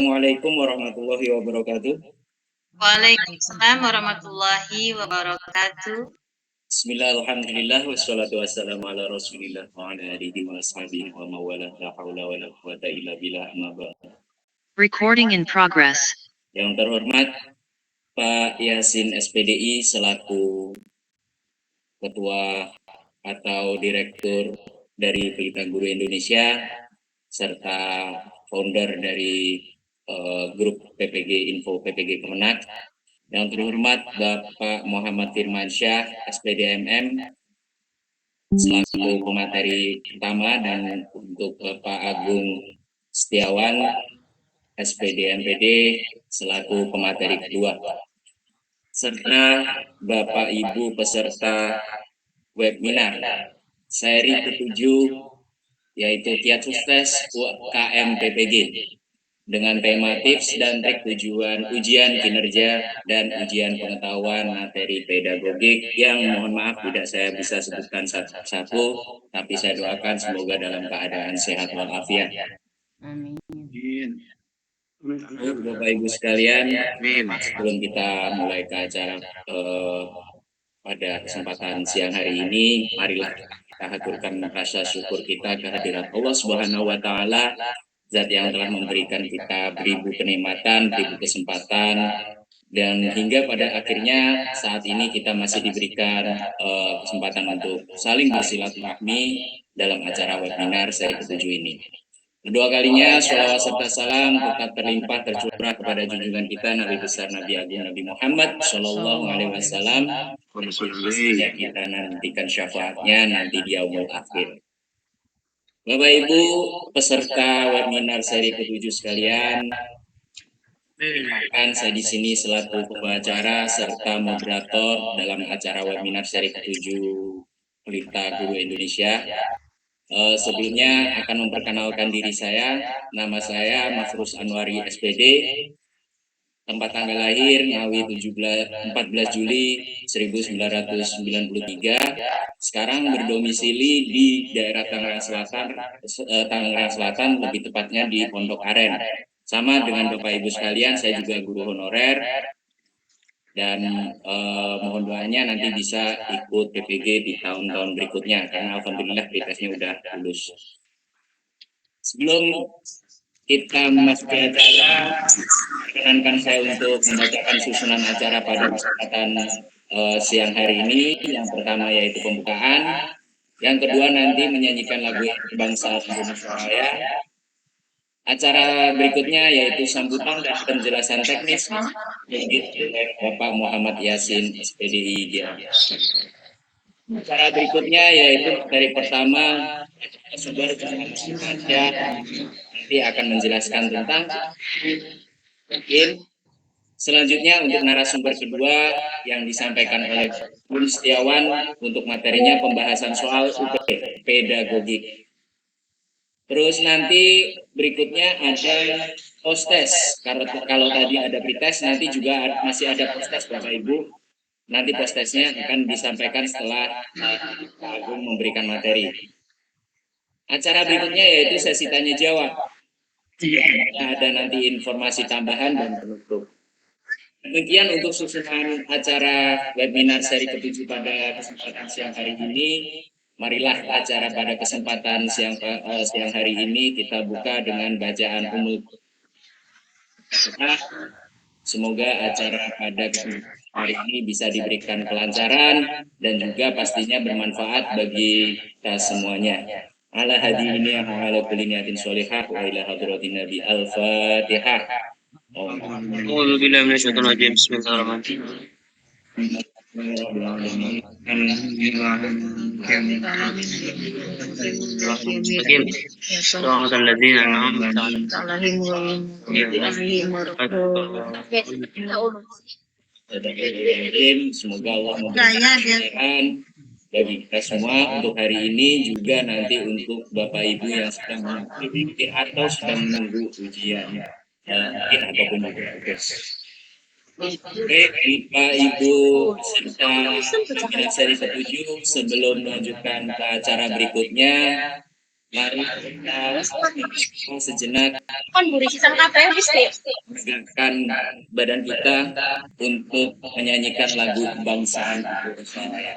Assalamualaikum warahmatullahi wabarakatuh. Waalaikumsalam warahmatullahi wabarakatuh. Bismillah, alhamdulillah, wassalatu wassalamu ala rasulillah wa ala alihi wa ashabihi wa mawala la hawla wa la quwata illa billah amma ba'd. Recording in progress. Yang terhormat Pak Yasin SPDI selaku Ketua atau Direktur dari Pelita Guru Indonesia serta founder dari grup PPG Info PPG Kemenak. Yang terhormat Bapak Muhammad Firmansyah SPDMM selaku pemateri utama, dan untuk Bapak Agung Setiawan SPDMPD selaku pemateri kedua, serta Bapak Ibu peserta webinar seri ke-7 yaitu Kiat Sukses UKM PPG dengan tema tips dan trik tujuan ujian kinerja dan ujian pengetahuan materi pedagogik yang mohon maaf tidak saya bisa sebutkan satu-satu, tapi saya doakan semoga dalam keadaan sehat walafiat. Amin. Bapak Ibu sekalian, sebelum kita mulai ke acara pada kesempatan siang hari ini, marilah kita haturkan rasa syukur kita kehadirat Allah Subhanahu wa Ta'ala, Zat yang telah memberikan kita beribu kenikmatan, beribu kesempatan, dan hingga pada akhirnya saat ini kita masih diberikan kesempatan untuk saling bersilaturahmi dalam acara webinar seri ke-7 ini. Kedua kalinya sholawat serta salam tetap terlimpah tercurah kepada junjungan kita Nabi besar Nabi Agung Nabi Muhammad Shallallahu Alaihi Wasallam. Kita nantikan syafaatnya nanti di yaumul akhir. Bapak Ibu peserta webinar seri ke-7 sekalian, saya di sini selaku pembicara serta moderator dalam acara webinar seri ke-7 Pelita Guru Indonesia. Sebelumnya akan memperkenalkan diri saya. Nama saya Mafrus Anwari SPD. Tempat tanggal lahir Ngawi 14 Juli 1993. Sekarang berdomisili di daerah Tangerang Selatan, lebih tepatnya di Pondok Aren. Sama dengan Bapak Ibu sekalian, saya juga guru honorer dan mohon doanya nanti bisa ikut PPG di tahun-tahun berikutnya karena alhamdulillah pretesnya udah lulus. Sebelum kita memasuki acara, perkenankan saya untuk membacakan susunan acara pada kesempatan siang hari ini. Yang pertama yaitu pembukaan, yang kedua nanti menyanyikan lagu Bangsa Indonesia Raya. Acara berikutnya yaitu sambutan dan penjelasan teknis oleh Bapak Muhammad Yasin SPDI. Acara berikutnya yaitu dari pertama sumber nanti akan menjelaskan tentang selanjutnya untuk narasumber kedua yang disampaikan oleh Bun Setiawan untuk materinya pembahasan soal UP pedagogik. Terus nanti berikutnya ada post-test. Kalau tadi ada pretest, nanti juga masih ada post-test Bapak Ibu. Nanti post-testnya akan disampaikan setelah Pak Agung memberikan materi. Acara berikutnya yaitu sesi tanya jawab. Ada nanti informasi tambahan dan penutup. Demikian untuk susunan acara webinar seri ke-7 pada kesempatan siang hari ini. Marilah acara pada kesempatan siang hari ini kita buka dengan bacaan umum. Semoga acara pada hari ini bisa diberikan kelancaran dan juga pastinya bermanfaat bagi kita semuanya. Ala hadirin wa ala kulli niyatin sholihah wa ila hadratin Nabi Al-Fatihah. A'udzu billahi minasyaitonir rajim. Bismillahirrahmanirrahim. صراط الذين أنعمت عليهم. Semoga Allah memberikan bagi kita semua untuk hari ini, juga nanti untuk Bapak Ibu yang sedang mengikuti atau sedang menunggu ujian ataupun juga Baik, Bapak Ibu serta seri ke-7, sebelum melanjutkan ke acara berikutnya, Mari kita sejenak Kan buri sisa kabeh wis deh. menegakkan badan kita untuk menyanyikan lagu kebangsaan Indonesia Raya.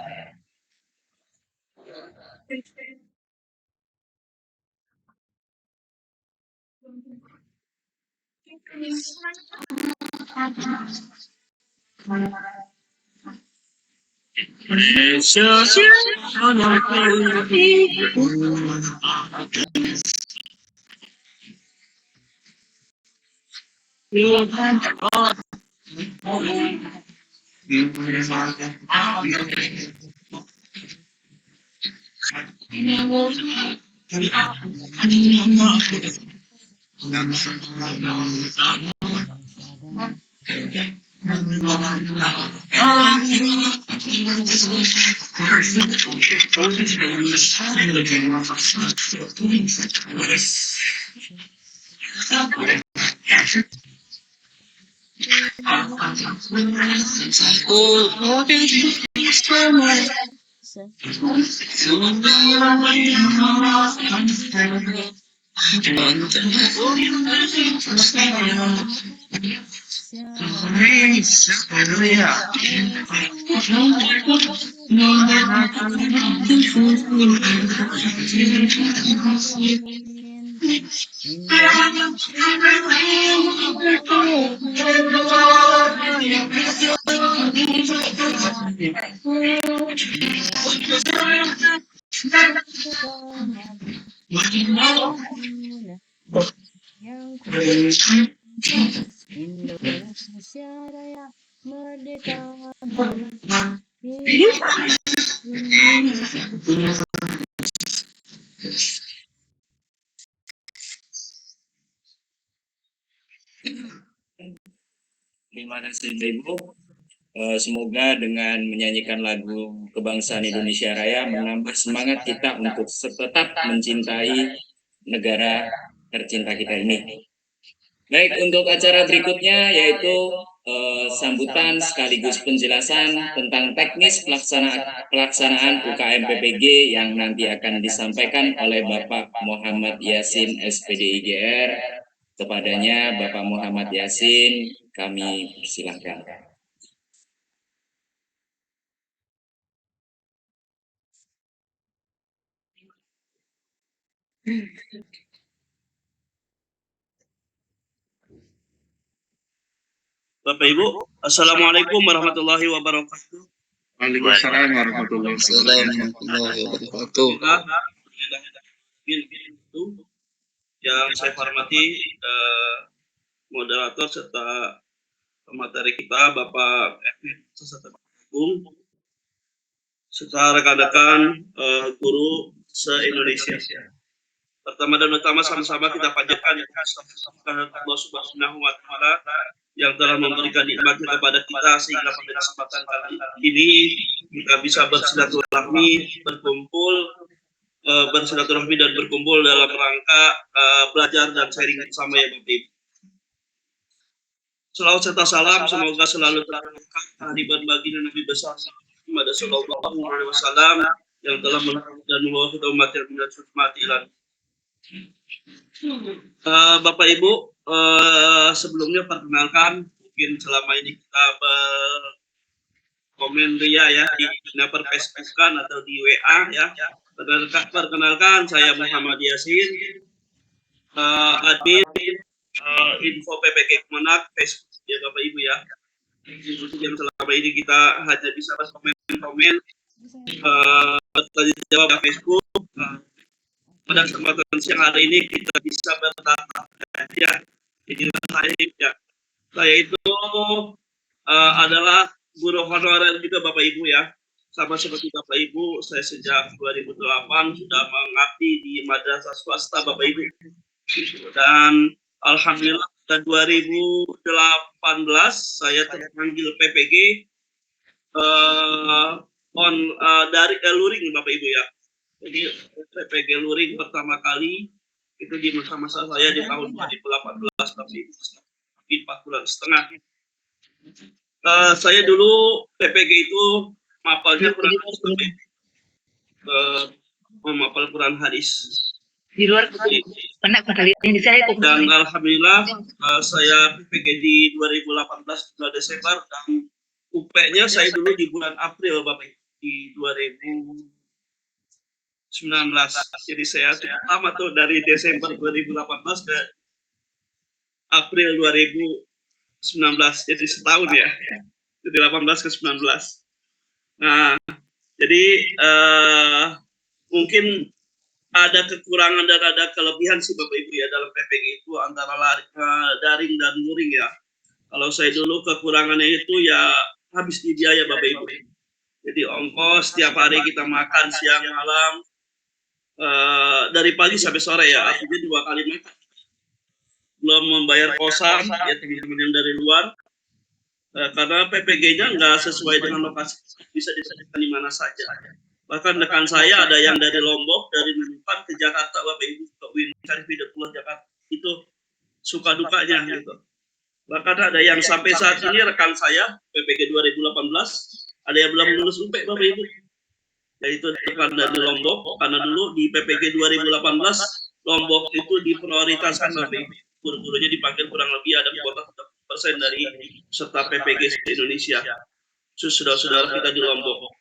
Indonesia Raya merdeka. Terima kasih Ibu. Semoga dengan menyanyikan lagu kebangsaan Indonesia Raya menambah semangat kita untuk tetap mencintai negara tercinta kita ini. Baik, untuk acara berikutnya yaitu sambutan sekaligus penjelasan tentang teknis pelaksanaan UKM PPG yang nanti akan disampaikan oleh Bapak Muhammad Yasin SPD IGR. Kepadanya Bapak Muhammad Yasin, kami persilahkan. Bapak Ibu, Assalamualaikum warahmatullahi wabarakatuh. Waalaikumsalam warahmatullahi wabarakatuh. Yang saya hormati moderator serta pemateri kita Bapak Edwin Agung, serta rekan-rekan guru se-Indonesia. Pertama dan utama sama-sama kita panjatkan Allah Subhanahu wa Ta'ala yang telah memberikan nikmatnya kepada kita sehingga pada kesempatan kali ini kita bisa bersilaturahmi, bersilaturahmi dan berkumpul dalam rangka belajar dan sharing bersama ya Bapak Ibu. Selawat serta salam semoga selalu terangkat di berbagi Nabi besar Muhammad Sallallahu Alaihi Wasallam yang telah menolong dan membawa kita umat yang dan mati ilan. Bapak Ibu, sebelumnya perkenalkan, mungkin selama ini kita berkomen ya di Facebookan atau di WA ya. Perkenalkan saya Muhammad Yasin, admin info PPG Kemenak Facebook ya Bapak Ibu ya. Yang selama ini kita hanya bisa berkomen-komen, jawab di Facebook. Pada kesempatan siang hari ini kita bisa bertatap ya. Inilah saya ya. Saya itu adalah guru honorer juga Bapak Ibu ya. Sama seperti Bapak Ibu, saya sejak 2008 sudah mengabdi di madrasah swasta Bapak Ibu. Dan alhamdulillah pada 2018 saya terpanggil PPG dari Luring Bapak Ibu ya. Jadi PPG Luring pertama kali itu di masa-masa saya di tahun 2018 tapi 4 bulan setengah. Saya dulu PPG itu mapalnya Quran hadis. Memapal Quran hadis. Di luar kena pada ini saya ikut. Dan alhamdulillah saya PPG di 2018 bulan Desember dan UP-nya saya dulu di bulan April Bapak Ibu, di 2019. Jadi saya cukup lama tuh dari Desember 2018 ke April 2019. Jadi setahun ya. Dari 18 ke 19. Nah, jadi mungkin ada kekurangan dan ada kelebihan sih Bapak Ibu ya dalam PPG itu antara daring dan luring ya. Kalau saya dulu kekurangannya itu ya habis di biaya Bapak Ibu. Jadi ongkos setiap hari kita makan siang malam dari pagi sampai sore ya, artinya 2 kali makan. Belum membayar kosan ya teman-teman yang dari luar. Karena PPG-nya nggak sesuai dengan lokasi, bisa disediakan di mana saja. Bahkan rekan saya ada yang dari Lombok, dari Nunukan ke Jakarta, Bapak Ibu, ke UIN Syarif Hidayatullah Jakarta. Itu suka dukanya gitu. Bahkan ada yang sampai saat ini rekan saya, PPG 2018, ada yang belum lulus UP, Bapak Ibu. Yaitu rekan dari Lombok, karena dulu di PPG 2018, Lombok itu diprioritaskan, Bapak Ibu. Guru-gurunya dipanggil kurang lebih ada kuota 30% dari peserta PPG Indonesia. Saudara-saudara kita di Lombok.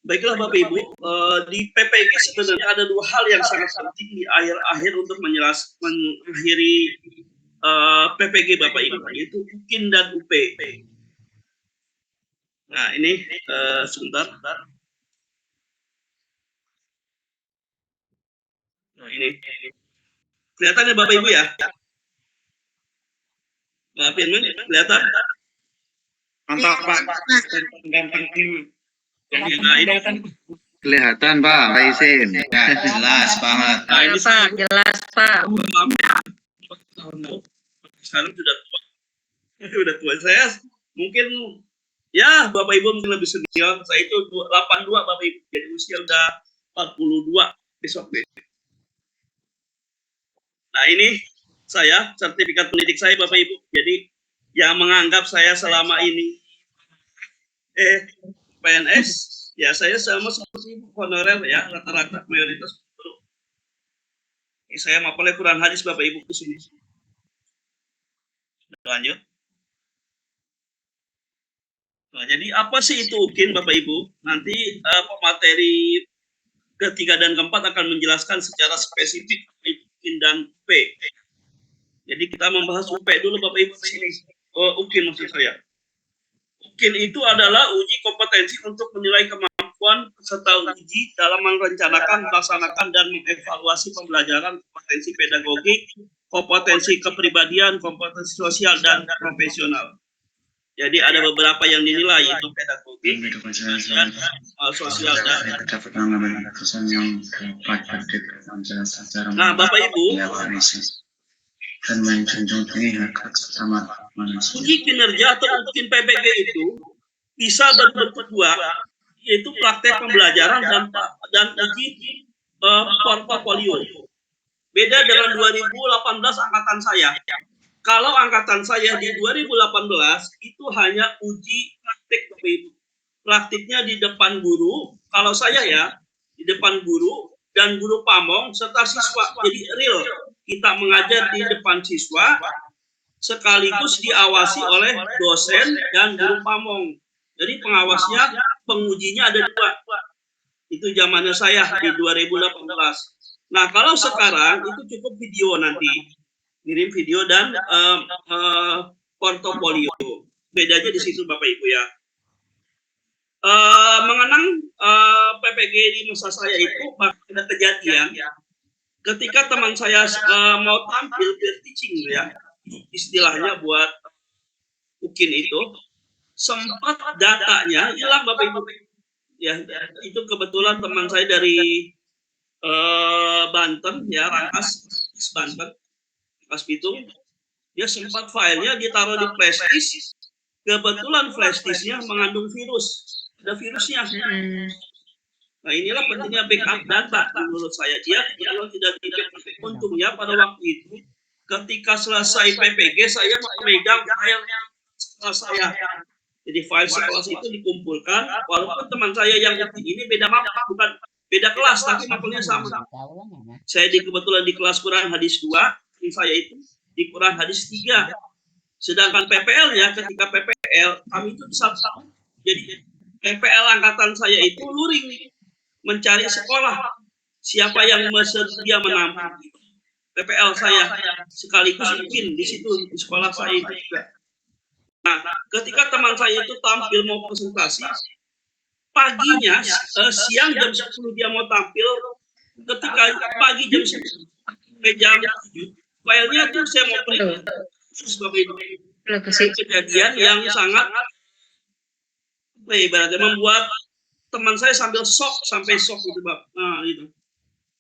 Baiklah Bapak Ibu, di PPG sebenarnya ada 2 hal yang sangat penting di akhir-akhir untuk mengakhiri PPG Bapak Ibu, yaitu UKIN dan UP. Nah ini sebentar. Nah ini kelihatan ya Bapak Ibu ya? Firman kelihatan? Mantap Pak. Nah, ini Kelihatan Pak, Pak Isin. Ya, jelas banget. Nah, ini Pak, jelas Pak. Sekarang sudah tua. Sudah tua. Saya mungkin ya Bapak Ibu mungkin lebih senior. Saya itu 82 Bapak Ibu. Jadi usia udah 42 besok. Nah ini saya, sertifikat pendidik saya Bapak Ibu. Jadi yang menganggap saya selama ini PNS, ya saya sama seperti honorer ya, rata-rata mayoritas guru. Ini saya mapalnya Quran hadis Bapak Ibu ke sini. Lanjut. Nah, jadi apa sih itu UKIN Bapak Ibu? Nanti pemateri ketiga dan keempat akan menjelaskan secara spesifik UKIN dan UP. Jadi kita membahas UP dulu Bapak Ibu di sini. UKIN maksud saya. UKIN itu adalah uji kompetensi untuk menilai kemampuan peserta uji dalam merencanakan, melaksanakan, dan mengevaluasi pembelajaran, kompetensi pedagogik, kompetensi kepribadian, kompetensi sosial, dan profesional. Jadi ada beberapa yang dinilai, yaitu pedagogik, dan sosial, dan nah Bapak Ibu, dan menjunjung tinggi hak sama manusia. Uji kinerja atau UKIN PPG itu bisa berbentuk 2, yaitu praktek pembelajaran dan uji portofolio. Beda dengan 2018 angkatan saya. Kalau angkatan saya di 2018 itu hanya uji praktek Bapak Ibu. Praktiknya di depan guru, kalau saya ya di depan guru dan guru pamong serta siswa. Jadi real. Kita mengajar di depan siswa, sekaligus diawasi oleh dosen dan guru pamong. Jadi pengawasnya, pengujinya ada 2. Itu zamannya saya di 2018. Nah kalau sekarang itu cukup video nanti. Ngirim video dan portofolio. Bedanya di situ Bapak Ibu ya. Mengenang PPG di masa saya itu ada kejadian ketika teman saya mau tampil peer teaching ya, istilahnya buat UKIN itu, sempat datanya hilang Bapak Ibu. Ya, itu kebetulan teman saya dari Banten ya, Rangkas Banten, Rangkas Bitung. Dia sempat filenya ditaruh di flash disk. Kebetulan flash disknya mengandung virus, ada virusnya. Nah inilah pentingnya backup data menurut saya. Dia kalau tidak di-backup, untungnya pada waktu itu ketika selesai PPG saya memegang filenya saya Jadi file sekelas itu dikumpulkan, walaupun teman saya yang ini beda mapel, bukan beda kelas, tapi mapelnya sama. Saya kebetulan di kelas Quran hadis 2, saya itu di Quran hadis 3. Sedangkan PPL-nya, ketika PPL, kami itu satu. Jadi PPL angkatan saya itu luring mencari sekolah. Siapa yang bersedia menampung PPL saya sekaligus mungkin di situ di sekolah saya itu juga. Nah, ketika teman saya itu tampil mau presentasi, paginya, siang jam 10 dia mau tampil, ketika pagi jam 10 sampai jam 7, filenya itu saya mau print. Kejadian yang sangat, ibaratnya membuat teman saya sampai shock gitu, Bang. Nah, itu.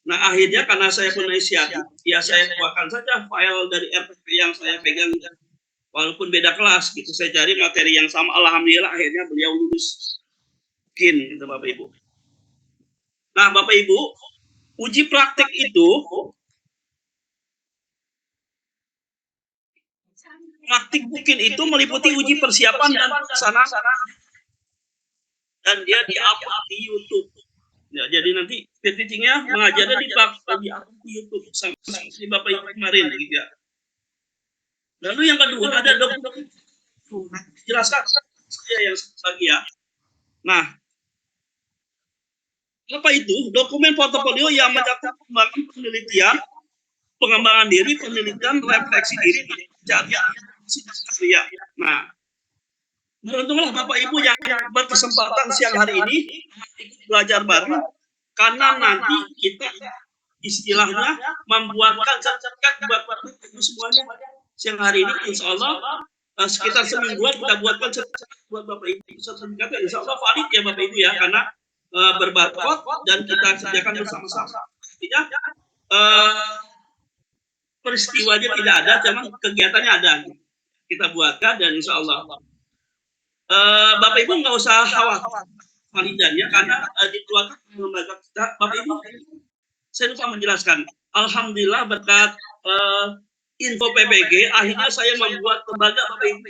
Nah, akhirnya karena saya punya inisiatif, ya saya keluarkan saja file dari RPP yang saya pegang. Walaupun beda kelas, gitu. Saya cari materi yang sama. Alhamdulillah akhirnya beliau lulus. Mungkin, gitu Bapak Ibu. Nah, Bapak Ibu, uji praktek itu, praktik mungkin itu meliputi uji persiapan dan pelaksanaan. Dan dia di-upload di YouTube. Ya, jadi nanti teachingnya mengajarnya di-upload di YouTube. Sama si Bapak Ibu kemarin, gitu ya. Lalu yang kedua ada dokumen, jelaskan saya yang lagi ya. Nah, apa itu? Dokumen portofolio yang mencakup pengembangan pengembangan diri, penelitian, refleksi diri, karya. Nah, beruntunglah Bapak Ibu yang berkesempatan siang hari ini belajar bareng, karena nanti kita istilahnya membuatkan sertifikat buat Bapak Ibu semuanya. Siang hari ini insya Allah sekitar semingguan kita buatkan sertifikat buat Bapak Ibu. Sertifikatnya insya Allah valid ya Bapak Ibu ya, karena berbarcode dan kita sediakan bersama-sama. Artinya peristiwanya tidak ada, cuma kegiatannya ada. Kita buatkan dan insya Allah Bapak Ibu nggak usah khawatir validannya, karena dikeluarkan lembaga kita. Bapak Ibu, saya lupa menjelaskan. Alhamdulillah berkat info PBG, akhirnya saya membuat lembaga Bapak Ibu,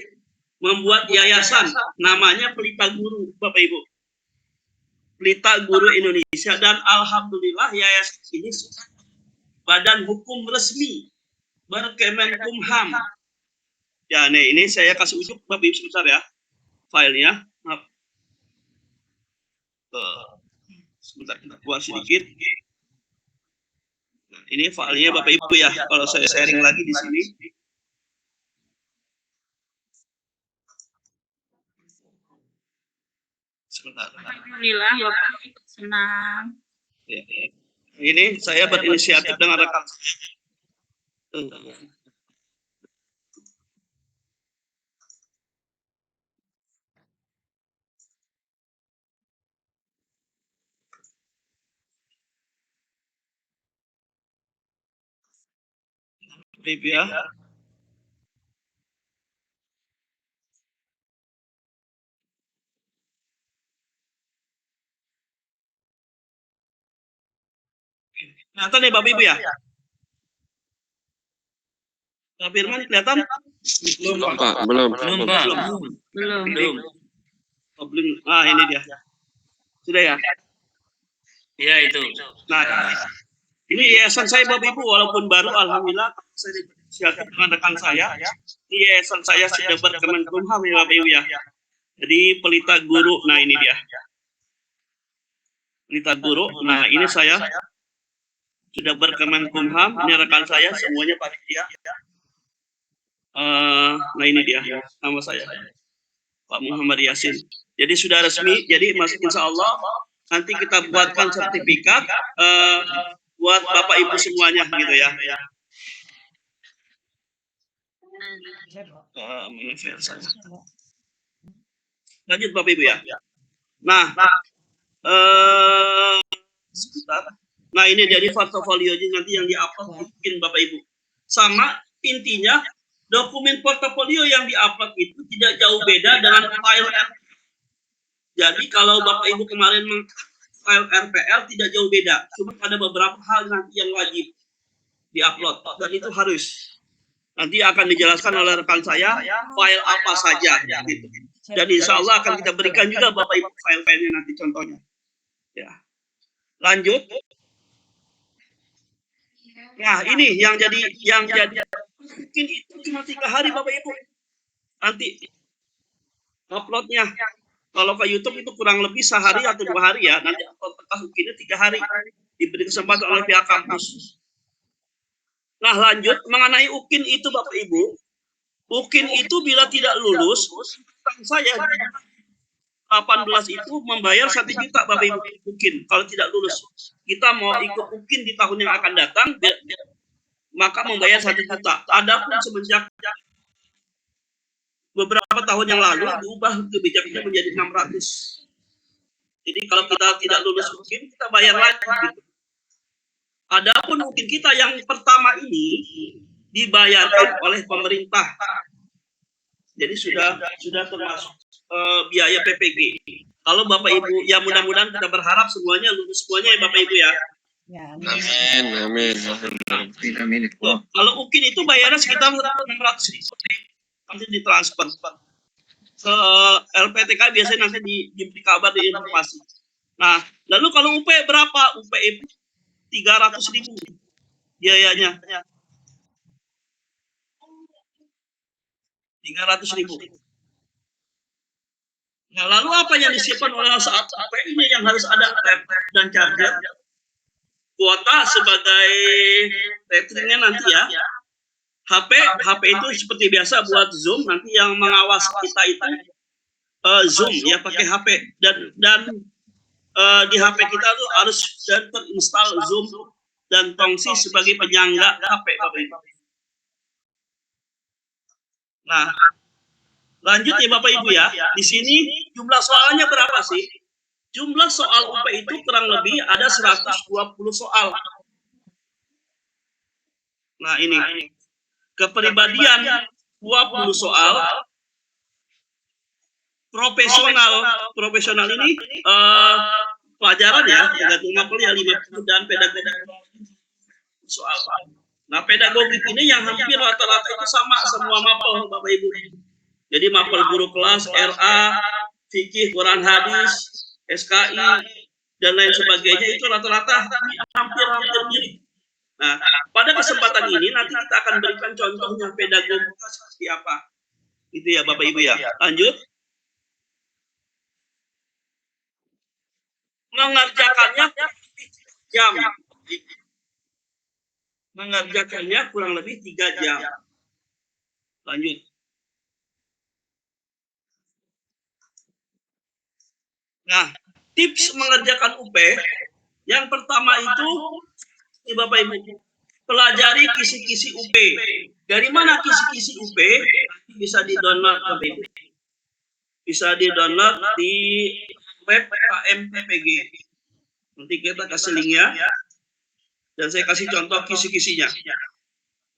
membuat yayasan, namanya Pelita Guru Bapak Ibu, Pelita Guru Indonesia, dan alhamdulillah yayasan ini badan hukum resmi Berkemenkumham. Ya, nih ini saya kasih ujuk Bapak Ibu sebentar ya, filenya. Maaf. Sebentar kita keluar sedikit. Ini filenya Bapak Ibu ya, kalau saya sharing lagi di sini. Sebentar. Alhamdulillah, Bapak senang. Ya. Ini saya berinisiatif dengan rekan saya. Ibu ya. Kelihatan ya Bapak Ibu ya? Pak Firman kelihatan? Belum Pak, belum. Belum. Oh, belum. Ah, ini dia. Sudah ya? Ya itu. Nah, ini yayasan saya Bapak Ibu, walaupun baru, alhamdulillah saya disiapkan dengan rekan saya. Ini yayasan saya sudah berkemenkumham ya Bapak Ibu ya. Jadi Pelita Guru, nah ini dia. Pelita Guru, nah ini saya sudah berkemenkumham, ini rekan saya, semuanya panitia. Nah ini dia, nama saya Pak Muhammad Yasin. Jadi sudah resmi, jadi insya Allah nanti kita buatkan sertifikat buat Bapak Ibu semuanya gitu ya. Lanjut Bapak Ibu ya. Nah, sebentar. Nah ini dari portofolionya nanti yang di-upload mungkin Bapak Ibu. Sama intinya dokumen portofolio yang di-upload itu tidak jauh beda dengan file RPL. Jadi kalau Bapak Ibu kemarin file RPL tidak jauh beda. Cuma ada beberapa hal nanti yang wajib di-upload dan itu harus. Nanti akan dijelaskan oleh rekan saya file apa saja gitu. Dan insya Allah akan kita berikan juga Bapak Ibu file-filenya nanti contohnya. Ya. Lanjut. Nah, ini yang jadi mungkin itu cuma 3 hari Bapak Ibu. Nanti uploadnya. Kalau ke YouTube itu kurang lebih sehari atau 2 hari ya. Nanti upload mungkinnya 3 hari. Diberi kesempatan oleh pihak kampus. Nah, lanjut mengenai UKIN itu Bapak Ibu. UKIN itu bila tidak lulus, saya 18 itu membayar 1 juta Bapak Ibu UKIN kalau tidak lulus. Kita mau ikut UKIN di tahun yang akan datang, maka membayar 1 juta. Adapun semenjak beberapa tahun yang lalu diubah kebijakannya menjadi 600. Jadi kalau kita tidak lulus UKIN, kita bayar lagi gitu. Adapun UKIN kita yang pertama ini dibayarkan oleh pemerintah. Jadi sudah termasuk biaya PPG. Kalau Bapak Ibu, ya mudah-mudahan kita berharap semuanya lulus semuanya ya Bapak Ibu ya. Ya, Amin. Amin. Kalau UKIN itu bayarnya sekitar 600.000. Nanti ditransfer ke LPTK, biasanya nanti diberi kabar di informasi. Nah, lalu kalau UP berapa? UP itu 300.000 biayanya. 300.000. Nah, lalu apa yang disiapkan oleh saat UP ini yang harus ada tab dan charger? Kuota sebagai ratingnya nanti ya. HP itu seperti biasa buat Zoom, nanti yang mengawasi kita itu Zoom ya pakai HP dan di HP kita tuh harus terinstall Zoom dan tongsi sebagai penyangga HP Bapak Ibu. Nah, lanjut ya Bapak Ibu ya. Di sini jumlah soalnya berapa sih? Jumlah soal UP itu kurang lebih ada 120 soal. Nah, ini kepribadian 20 soal, profesional ini pelajaran ya, tergantung mapel ya 50 dan pedagogi soal. Nah, pedagogik ini yang hampir rata-rata itu sama semua mapel Bapak Ibu. Jadi mapel guru kelas, RA, fikih, Quran hadis, SKI dan lain sebagainya itu rata-rata hampir mirip. Nah, pada kesempatan ini nanti kita akan berikan contohnya pedagogika seperti apa. Itu ya Bapak Ibu ya. Lanjut. Mengerjakannya jam. Mengerjakannya kurang lebih 3 jam. Lanjut. Nah, tips mengerjakan UP yang pertama itu Bapak Ibu, pelajari kisi-kisi UP. Dari mana kisi-kisi UP? Bisa di-download Bapak Ibu. Bisa di-download di web KMPPG. Nanti kita kasih linknya. Dan saya kasih contoh kisi-kisinya.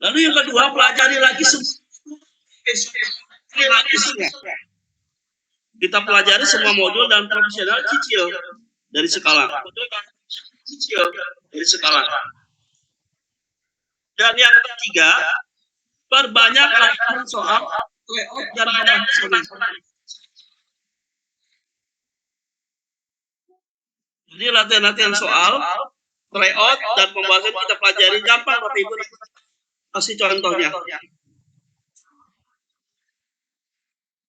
Lalu yang kedua, pelajari lagi semua isinya. Kita pelajari semua modul dan profesional cicil dari sekarang. Dan yang ketiga, perbanyak latihan soal layout dan pembahasan. Jadi latihan soal, layout dan pembahasan kita pelajari gampang Bapak Ibu. Kasih contohnya.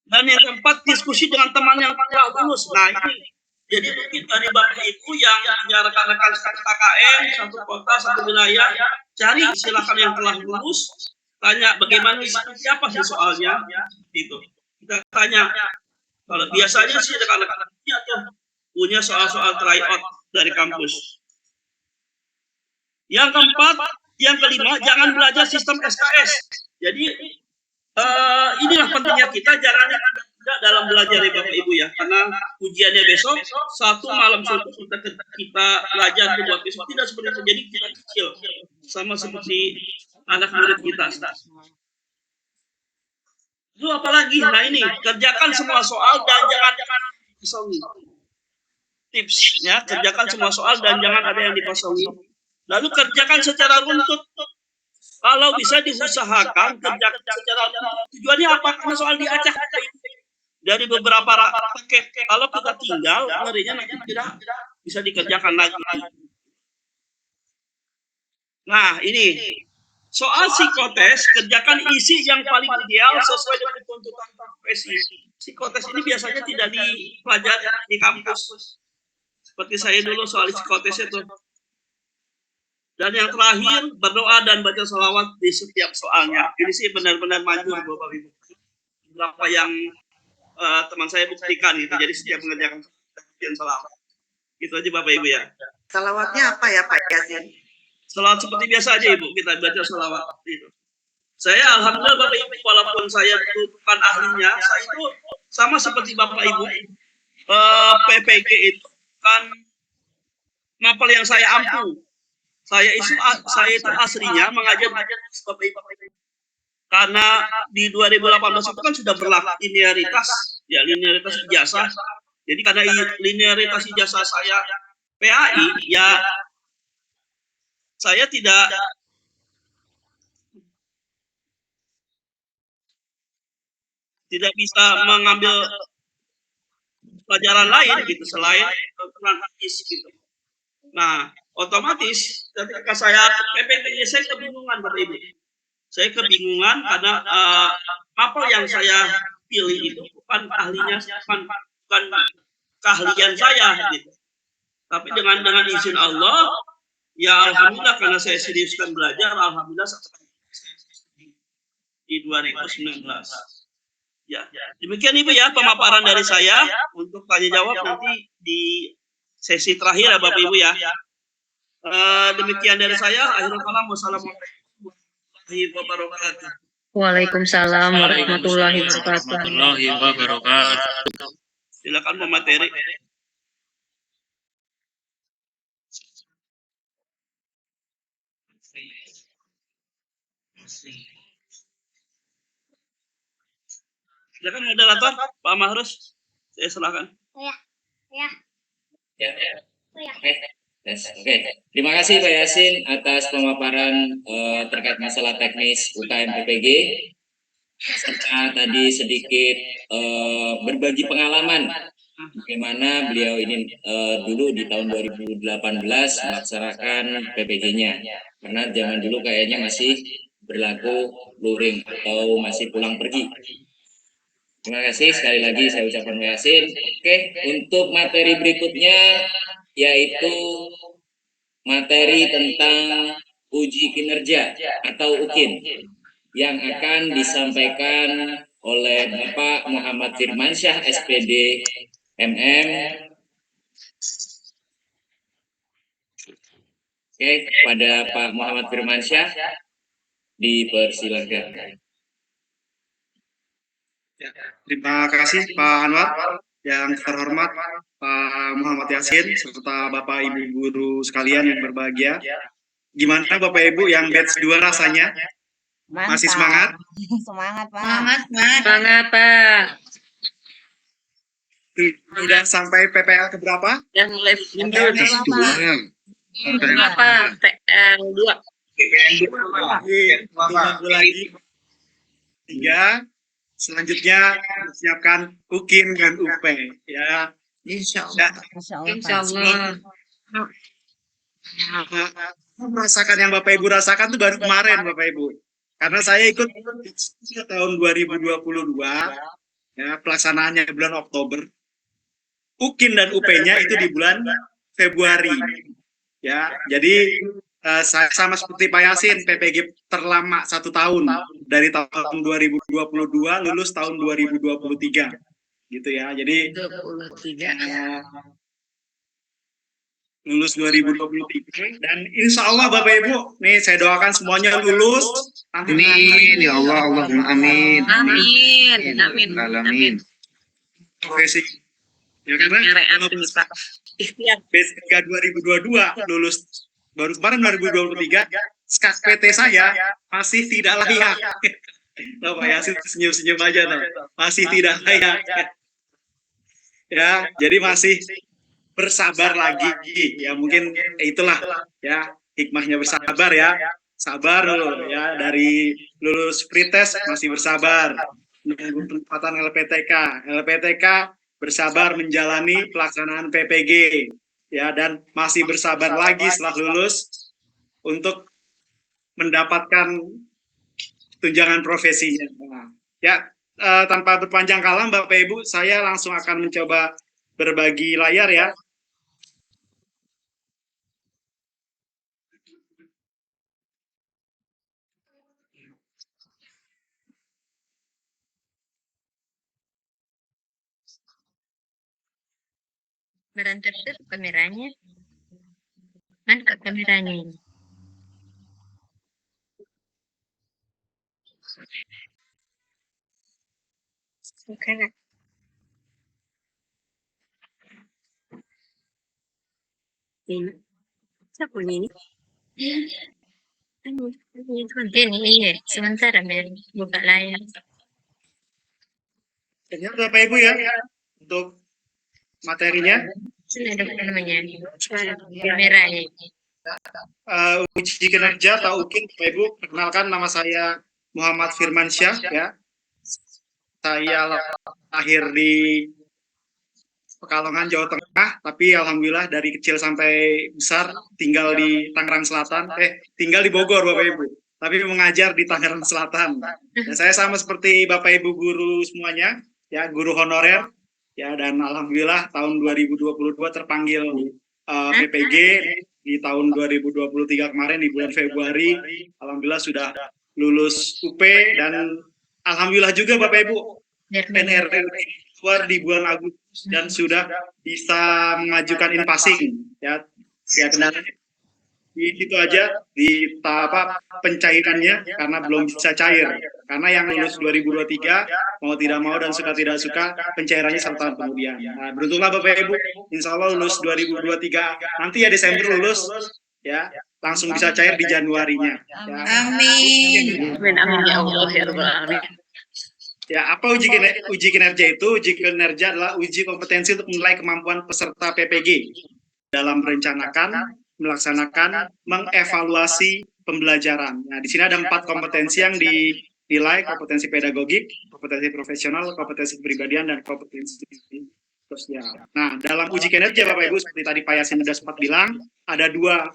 Dan yang keempat, diskusi dengan teman yang telah lulus. Nah, ini jadi mungkin dari Bapak Ibu yang punya rekan-rekan KKN, satu kota, satu wilayah, cari silakan yang telah lulus, tanya bagaimana siapa sih soalnya, gitu. Kita tanya. Kalau biasanya sih rekan-rekan punya soal-soal tryout dari kampus. Yang keempat, yang kelima, jangan belajar sistem SKS. Jadi inilah pentingnya kita jangan tidak dalam belajar ya Bapak Ibu ya, karena ujiannya besok, satu malam kita belajar buat besok, tidak seperti itu. Jadi kita kecil sama seperti anak murid kita. Lalu apalagi? Nah ini, kerjakan semua soal dan jangan dikosongi. Tipsnya, kerjakan semua soal dan jangan ada yang dikosongi. Lalu kerjakan secara runtut. Kalau bisa diusahakan kerjakan secara runtut. Tujuannya apa? Karena soal diacak. dari beberapa paket. Kalau kita tinggal, ngerinya nanti tidak bisa dikerjakan lagi. Nah, ini soal psikotes, kerjakan isi yang paling ideal sesuai dengan tuntutan profesi. Psikotes ini biasanya tidak dipelajari di kampus. Seperti saya dulu soal psikotes itu. Dan yang terakhir, berdoa dan baca salawat di setiap soalnya. Ini sih benar-benar manjur, Bapak Ibu. Berapa yang teman saya buktikan gitu. Jadi setiap mengerjakan salawat. Gitu aja Bapak Ibu ya. Salawatnya apa ya Pak Yasin? Salawat seperti biasa aja Ibu, kita baca salawat. Gitu. Saya alhamdulillah Bapak Ibu, walaupun saya bukan ahlinya, saya itu sama seperti Bapak Ibu. PPG itu kan mapel yang saya ampuh. Saya itu aslinya mengajar Bapak Ibu. Karena di 2018 itu kan sudah berlaku linearitas, ya linearitas ijazah. Jadi karena linearitas ijazah saya PAI, ya saya tidak bisa mengambil pelajaran lain gitu selain kedokteran hadis gitu. Nah, otomatis ketika saya PPT saya kebingungan Bapak Ibu. Saya kebingungan karena apa yang saya pilih itu bukan ahlinya, bukan keahlian saya gitu. Tapi dengan izin Allah, ya alhamdulillah karena saya seriuskan belajar, alhamdulillah di 2019. Ya, demikian Ibu ya pemaparan dari saya. Untuk tanya jawab nanti di sesi terakhir ya Bapak Ibu ya. Demikian dari saya. Akhirul kalam. Wassalamualaikum warahmatullahi wabarakatuh. Waalaikumsalam warahmatullahi Warahmatullahi wabarakatuh. Silakan pemateri. Silakan moderator Pak Mahrus, saya silakan. Ya. Oke. Yes. Oke. Terima kasih Pak Yasin atas pemaparan terkait masalah teknis UKM PPG. Serta tadi sedikit berbagi pengalaman bagaimana beliau ini dulu di tahun 2018 melaksanakan PPG-nya. Karena zaman dulu kayaknya masih berlaku luring atau masih pulang pergi. Terima kasih sekali lagi saya ucapkan Pak Yasin. Oke, untuk materi berikutnya yaitu materi tentang uji kinerja atau UKIN yang akan disampaikan oleh Bapak Muhammad Firmansyah SPD MM. Oke, kepada Pak Muhammad Firmansyah dipersilakan. Ya, terima kasih Pak Anwar, yang terhormat Pak Muhammad Yasin, serta Bapak Ibu guru sekalian yang berbahagia. Gimana Bapak Ibu yang batch 2 rasanya? Mantap. Masih semangat? Semangat, Pak. Semangat Pak. Sudah sampai PPL keberapa? Yang live video nih. Apa? TL 2. Minggu lagi. 3. Selanjutnya siapkan UKIN dan UP ya. Insya Allah. Masya Allah, Insya Pak. Allah. Merasakan yang Bapak Ibu rasakan tuh baru kemarin Bapak Ibu. Karena saya ikut tahun 2022 ya, pelaksanaannya bulan Oktober. UKIN dan UP-nya itu di bulan Februari. Ya, jadi saya sama seperti Pak Yasin, PPG terlama 1 tahun dari tahun 2022 lulus tahun 2023 gitu ya. Jadi 23. lulus 2023 dan insya Allah Bapak Ibu nih saya doakan semuanya lulus. Amin ya Allah, Allahumma amin. Amin. Profesi ya karena Reaksi Pak. Ikhtiar. BSK 2022 lulus baru kemarin 2023 skak PT saya masih tidak layak. Nah, Pak Yasin senyum-senyum aja tuh. Masih tidak layak. Ya, jadi masih bersabar lagi. Ya mungkin itulah ya hikmahnya bersabar ya. Sabar dulu ya, dari lulus pretest masih bersabar. menunggu penempatan LPTK. LPTK bersabar menjalani pelaksanaan PPG, ya, dan masih bersabar lagi setelah lulus untuk mendapatkan tunjangan profesinya. Nah, ya, tanpa berpanjang kala, Bapak Ibu, saya langsung akan mencoba berbagi layar ya. Berantar tuh kameranya. Mana kameranya ini? Bukan. Ini. Siapa ini? Ini iya. Sementara buka layar. Ternyata Bapak Ibu ya, untuk materinya. Sini ada namanya. Kameranya. Uji kinerja atau UKIN, Bapak Ibu, perkenalkan, nama saya Muhammad Firmansyah ya. Saya lahir di Pekalongan, Jawa Tengah, tapi alhamdulillah dari kecil sampai besar tinggal di Tangerang Selatan, tinggal di Bogor Bapak Ibu, tapi mengajar di Tangerang Selatan. Dan saya sama seperti Bapak Ibu guru semuanya, ya, guru honorer, ya, dan alhamdulillah tahun 2022 terpanggil PPG, di tahun 2023 kemarin di bulan Februari, alhamdulillah sudah lulus UP, dan alhamdulillah juga Bapak Ibu PNRT keluar di bulan Agustus dan sudah bisa mengajukan in-passing, ya, kendalanya di situ aja di tahap pencairannya karena belum bisa cair, karena yang lulus 2023 mau tidak mau dan suka tidak suka pencairannya 1 tahun kemudian. Nah, beruntunglah Bapak Ibu, insya Allah lulus 2023 nanti ya Desember lulus, ya, langsung bisa cair di Januarinya. Ya. Amin. Amin ya Allah ya Rabbal alamin. Ya, apa uji kinerja itu? Uji kinerja adalah uji kompetensi untuk menilai kemampuan peserta PPG dalam merencanakan, melaksanakan, mengevaluasi pembelajaran. Nah, di sini ada 4 kompetensi yang dinilai: kompetensi pedagogik, kompetensi profesional, kompetensi kepribadian, dan kompetensi sosial. Nah, dalam uji kinerja Bapak Ibu, seperti tadi Pak Yasin sudah sempat bilang, ada 2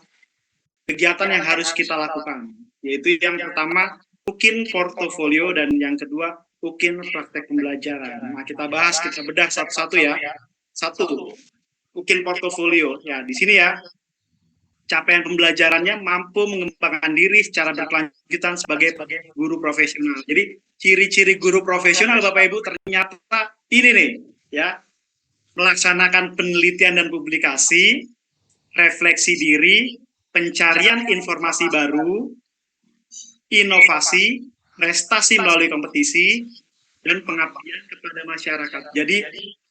kegiatan yang harus kita lakukan, yaitu yang pertama UKIN portofolio dan yang kedua UKIN praktek pembelajaran. Nah, kita bahas, kita bedah satu-satu ya. 1, UKIN portofolio. Ya, di sini ya, capaian pembelajarannya mampu mengembangkan diri secara berkelanjutan sebagai guru profesional. Jadi, ciri-ciri guru profesional Bapak Ibu ternyata ini nih, ya. Melaksanakan penelitian dan publikasi, refleksi diri, pencarian informasi baru, inovasi, prestasi melalui kompetisi, dan pengabdian kepada masyarakat. Jadi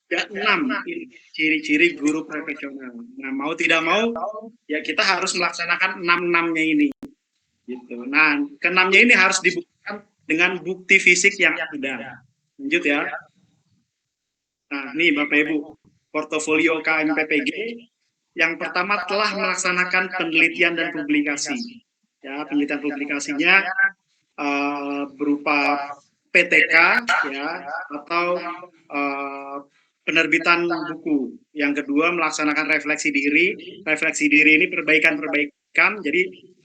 ada 6 ciri-ciri guru profesional. Nah, mau tidak mau ya kita harus melaksanakan 6-6-nya ini. Gitu. Nah, ke-6-nya ini harus dibuktikan dengan bukti fisik yang ada. Lanjut ya. Nah, nih Bapak Ibu, portofolio KMPPG yang pertama telah melaksanakan penelitian dan publikasi. Ya, penelitian publikasinya berupa PTK, ya, atau penerbitan buku. Yang kedua melaksanakan refleksi diri. Refleksi diri ini perbaikan. Jadi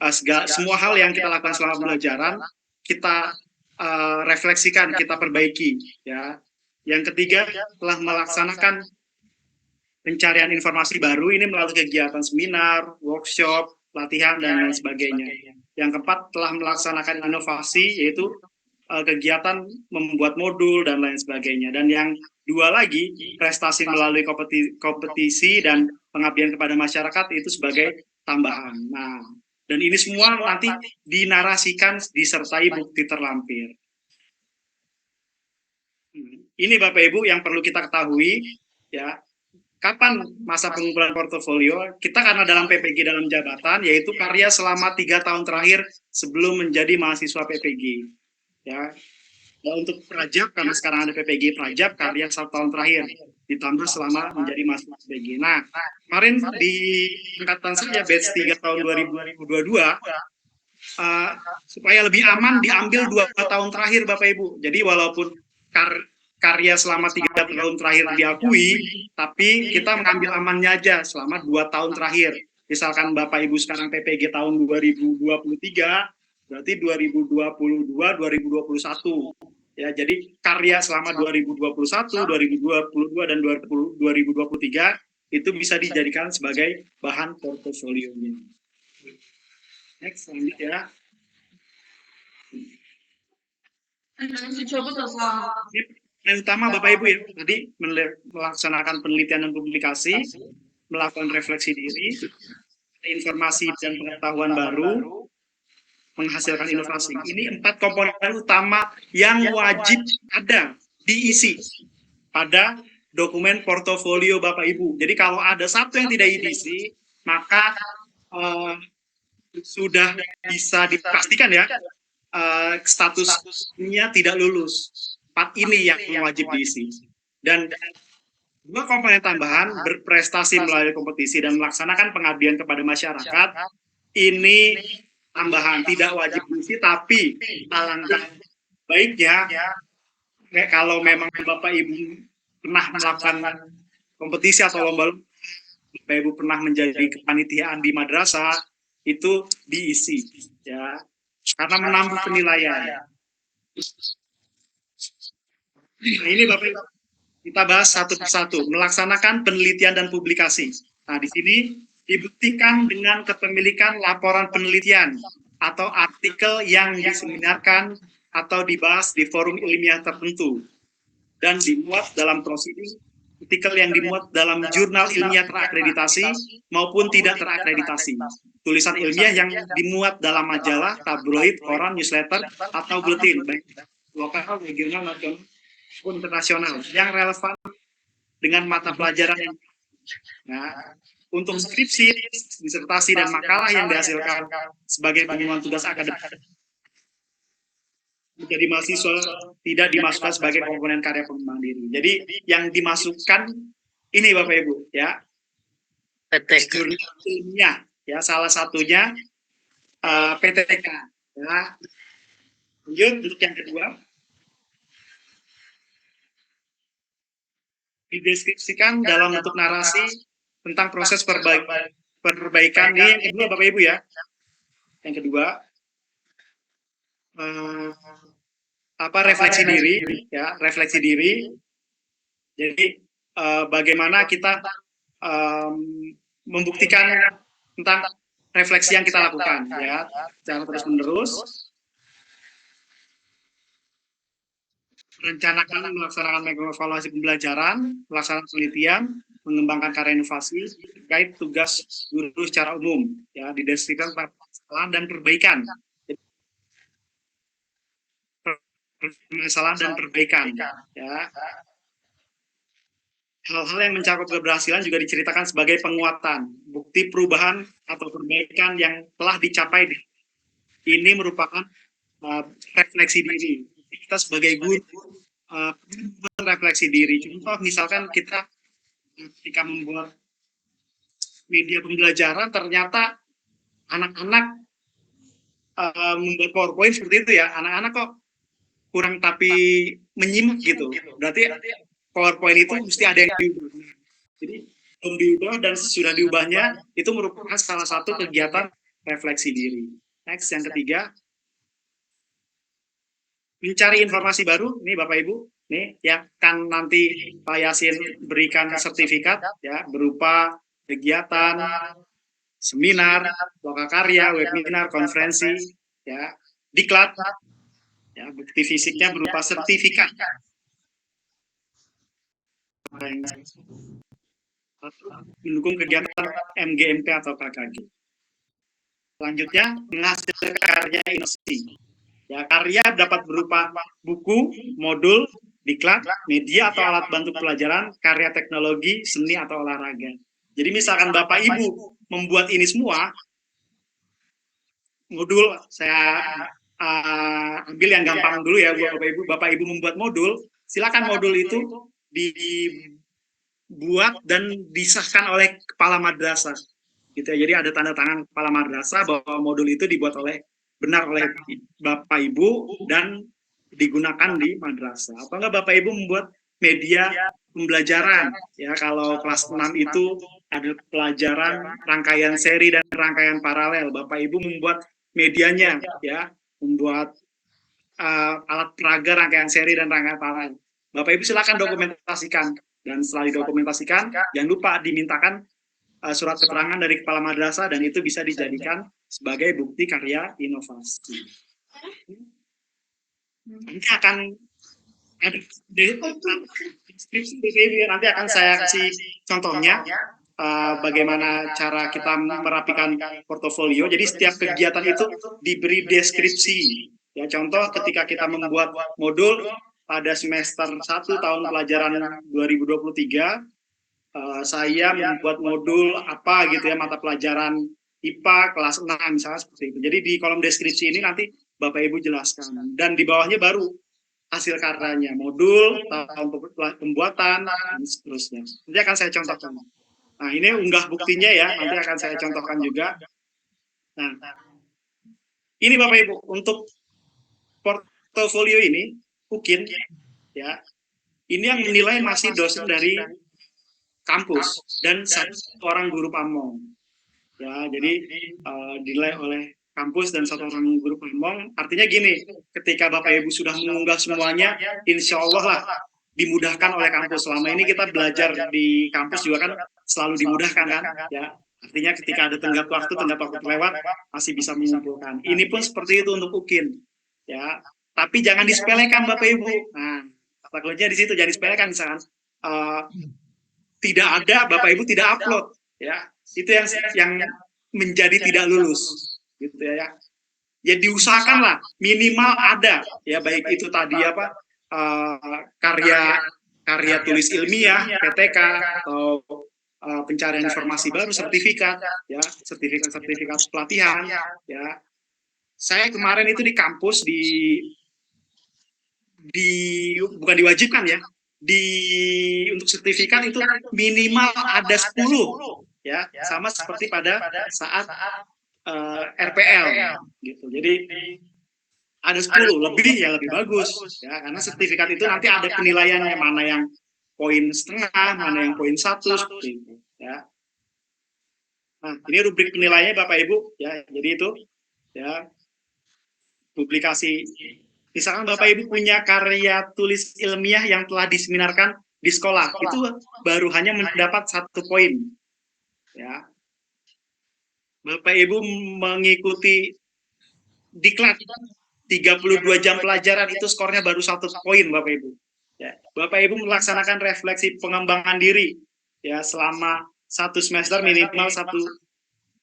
semua hal yang kita lakukan selama pembelajaran kita refleksikan, kita perbaiki. Ya. Yang ketiga telah melaksanakan pencarian informasi baru, ini melalui kegiatan seminar, workshop, latihan, dan lain sebagainya. Yang keempat telah melaksanakan inovasi, yaitu kegiatan membuat modul dan lain sebagainya. Dan yang 2 lagi, prestasi melalui kompetisi dan pengabdian kepada masyarakat itu sebagai tambahan. Nah, dan ini semua nanti dinarasikan disertai bukti terlampir. Ini Bapak Ibu yang perlu kita ketahui, ya. Kapan masa pengumpulan portofolio? Kita karena dalam PPG dalam jabatan, yaitu karya selama 3 tahun terakhir sebelum menjadi mahasiswa PPG. Ya. Nah, untuk prajab, karena sekarang ada PPG prajab, karya 1 tahun terakhir ditambah selama menjadi mahasiswa PPG. Nah, kemarin di angkatan saya batch 3 tahun 2022, supaya lebih aman diambil 2 tahun terakhir Bapak Ibu. Jadi walaupun karya selama 3 tahun terakhir diakui, tapi kita mengambil amannya aja selama 2 tahun terakhir. Misalkan Bapak Ibu sekarang PPG tahun 2023, berarti 2022, 2021. Ya, jadi karya selama 2021, 2022 dan 2023 itu bisa dijadikan sebagai bahan portofolionya. Next, lanjut ya. Yang utama Bapak Ibu ya, tadi melaksanakan penelitian dan publikasi, melakukan refleksi diri, informasi dan pengetahuan baru, menghasilkan inovasi. Ini 4 komponen utama yang wajib ada diisi pada dokumen portofolio Bapak Ibu. Jadi kalau ada satu yang tidak diisi, maka sudah bisa dipastikan ya, statusnya tidak lulus. 4 ini yang wajib diisi. Dan 2 komponen tambahan, berprestasi melalui kompetisi dan melaksanakan pengabdian kepada masyarakat, ini tambahan, tidak wajib diisi, tapi alangkah baiknya kalau memang Bapak Ibu pernah melakukan kompetisi atau lomba, Bapak Ibu pernah menjadi kepanitiaan di madrasah, itu diisi ya, karena menambah penilaian. Nah, ini Bapak Ibu, kita bahas satu persatu, melaksanakan penelitian dan publikasi. Nah, di sini dibuktikan dengan kepemilikan laporan penelitian atau artikel yang diseminarkan atau dibahas di forum ilmiah tertentu dan dimuat dalam prosedur, artikel yang dimuat dalam jurnal ilmiah terakreditasi maupun tidak terakreditasi, tulisan ilmiah yang dimuat dalam majalah, tabloid, koran, newsletter, atau buletin, baik lokal, regional, nasional, maupun internasional, yang relevan dengan mata pelajaran yang untuk skripsi, disertasi, dan makalah yang dihasilkan sebagai penyuluhan tugas akademik menjadi mahasiswa tidak dimasukkan sebagai komponen karya pengembang diri. Jadi yang dimasukkan ini Bapak Ibu ya, jurnal ilmiah ya, salah satunya PTK ya. Lanjut untuk yang kedua, dideskripsikan dalam bentuk narasi tentang proses perbaikan. Ini yang kedua Bapak Ibu ya. Yang kedua refleksi diri ya, refleksi diri. Jadi bagaimana kita membuktikan tentang refleksi yang kita lakukan ya, secara terus-menerus. Rencanakan melaksanakan evaluasi pembelajaran, melaksanakan penelitian, mengembangkan karya inovasi terkait tugas guru secara umum ya, dideskripsikan kesalahan dan perbaikan, permasalahan dan perbaikan ya. Hal-hal yang mencakup keberhasilan juga diceritakan sebagai penguatan, bukti perubahan atau perbaikan yang telah dicapai. Ini merupakan refleksi diri kita sebagai guru, refleksi diri. Contoh misalkan kita ketika membuat media pembelajaran, ternyata anak-anak membuat PowerPoint seperti itu ya, anak-anak kok kurang tapi menyimak gitu. Berarti PowerPoint itu mesti ada yang diubah. Jadi belum diubah dan sudah diubahnya, itu merupakan salah satu kegiatan refleksi diri. Next, yang ketiga, mencari informasi baru. Nih Bapak Ibu, nih yang kan nanti Pak Yasin berikan sertifikat ya, berupa kegiatan, seminar, lokakarya, webinar, konferensi, ya, diklat, ya, bukti fisiknya berupa sertifikat. Mendukung kegiatan MGMP atau KKG. Selanjutnya, menghasilkan karya inovasi. Ya, karya dapat berupa buku, modul, diklat, media atau alat bantu pelajaran, karya teknologi, seni atau olahraga. Jadi misalkan Bapak Ibu membuat ini semua, modul, saya ambil yang gampang dulu ya buat Bapak Ibu. Bapak Ibu membuat modul, silakan modul itu dibuat dan disahkan oleh kepala madrasah. Gitu ya. Jadi ada tanda tangan kepala madrasah bahwa modul itu dibuat benar oleh Bapak Ibu dan digunakan di madrasah. Atau enggak Bapak Ibu membuat media pembelajaran. Ya, kalau kelas 6 itu ada pelajaran rangkaian seri dan rangkaian paralel. Bapak Ibu membuat medianya, ya, membuat alat peraga rangkaian seri dan rangkaian paralel. Bapak Ibu silakan dokumentasikan, dan setelah didokumentasikan, jangan lupa dimintakan surat keterangan dari kepala madrasah, dan itu bisa dijadikan sebagai bukti karya inovasi. Nanti akan ada deskripsi nanti akan saya kasih contohnya bagaimana cara kita merapikan portofolio. Jadi setiap kegiatan itu diberi deskripsi. Ya, contoh ketika kita membuat modul pada semester 1 tahun pelajaran 2023, saya membuat modul apa gitu ya, mata pelajaran IPA kelas 6 misalnya seperti itu. Jadi di kolom deskripsi ini nanti Bapak Ibu jelaskan, dan di bawahnya baru hasil karyanya, modul, tahun pembuatan, dan seterusnya. Nanti akan saya contohkan. Nah, ini unggah buktinya ya, nanti akan saya contohkan juga. Nah, ini Bapak Ibu, untuk portofolio ini, UKIN, ya, ini yang menilai masih dosen dari kampus dan satu orang guru pamong. Ya, jadi dinilai oleh kampus dan satu orang guru pamong. Artinya gini, ketika Bapak Ibu sudah mengunggah semuanya, insya Allah lah dimudahkan oleh kampus. Selama ini kita belajar di kampus juga kan selalu dimudahkan kan, ya. Artinya ketika ada tenggat waktu lewat, masih bisa mengumpulkan. Ini pun seperti itu untuk UKIN, ya. Tapi jangan disepelekan Bapak Ibu. Nah, kata kuncinya di situ, jangan disepelekan. Misalkan tidak ada, Bapak Ibu tidak upload, ya. Itu yang menjadi tidak lulus, gitu ya. Ya diusahakanlah minimal ada, ya, baik itu tadi apa karya tulis ilmiah, PTK, atau pencarian informasi baru, sertifikat, ya, sertifikat pelatihan, ya. Saya kemarin itu di kampus bukan diwajibkan ya, untuk sertifikat itu minimal ada 10, ya, sama seperti pada saat RPL gitu. Jadi ada 10, lebih ya lebih bagus, ya, karena sertifikat itu nanti ada penilaiannya, mana yang poin setengah, mana yang poin 1, seperti itu, ya. Nah, ini rubrik penilaiannya Bapak Ibu, ya. Jadi itu, ya, publikasi. Misalkan Bapak Ibu punya karya tulis ilmiah yang telah diseminarkan di sekolah, itu baru hanya mendapat 1 poin, ya. Bapak Ibu mengikuti diklat 32 jam pelajaran, itu skornya baru 1 poin Bapak Ibu. Ya. Bapak Ibu melaksanakan refleksi pengembangan diri, ya, selama 1 semester minimal 1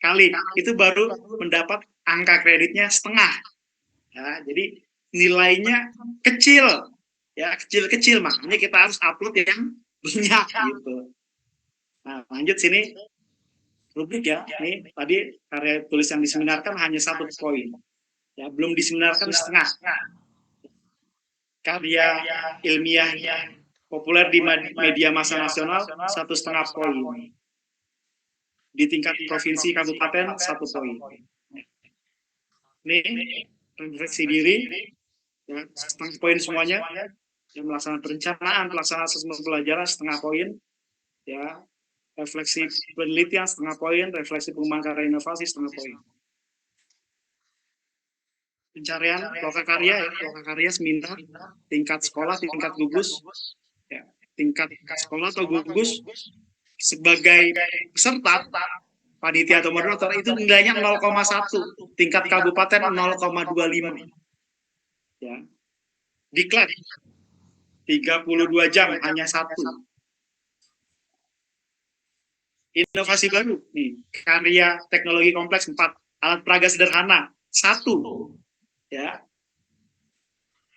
kali, itu baru mendapat angka kreditnya setengah. Ya, jadi nilainya kecil, ya, kecil-kecil, makanya kita harus upload yang banyak gitu. Nah, lanjut sini rubrik ya. Ini tadi karya tulis yang diseminarkan hanya 1 poin, ya, belum diseminarkan setengah. Karya ilmiah populer di media massa nasional 1,5 poin. Di tingkat provinsi kabupaten 1 poin. Ini refleksi diri, ya, 1,5 poin semuanya. Yang melaksanakan perencanaan, pelaksanaan asesmen pelajaran 1,5 poin, ya. Refleksi penelitian 1,5 poin, refleksi pengembangan karya inovasi 1,5 poin. Pencarian lokakarya, ya, lokakarya seminar tingkat sekolah, tingkat gugus, ya, tingkat sekolah atau gugus sebagai peserta panitia atau moderator itu nilainya 0,1, tingkat kabupaten 0,25, ya. Diklat 32 jam hanya 1. Inovasi baru nih, karya teknologi kompleks 4, alat peraga sederhana 1, ya.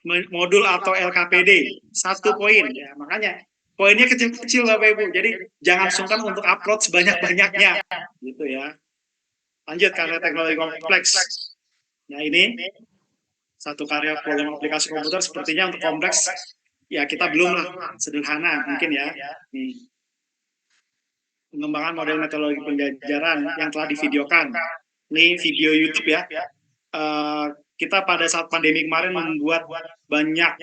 Modul atau LKPD 1 poin, ya. Makanya poinnya kecil-kecil Bapak Ibu, jadi jangan sungkan untuk upload sebanyak-banyaknya, gitu ya. Lanjut, karya teknologi kompleks. Nah, ini 1 karya program aplikasi komputer, sepertinya untuk kompleks ya kita belum lah, sederhana mungkin ya. Nih, pengembangan model metodologi pembelajaran yang telah divideokan. Ini video YouTube ya. kita pada saat pandemi kemarin membuat banyak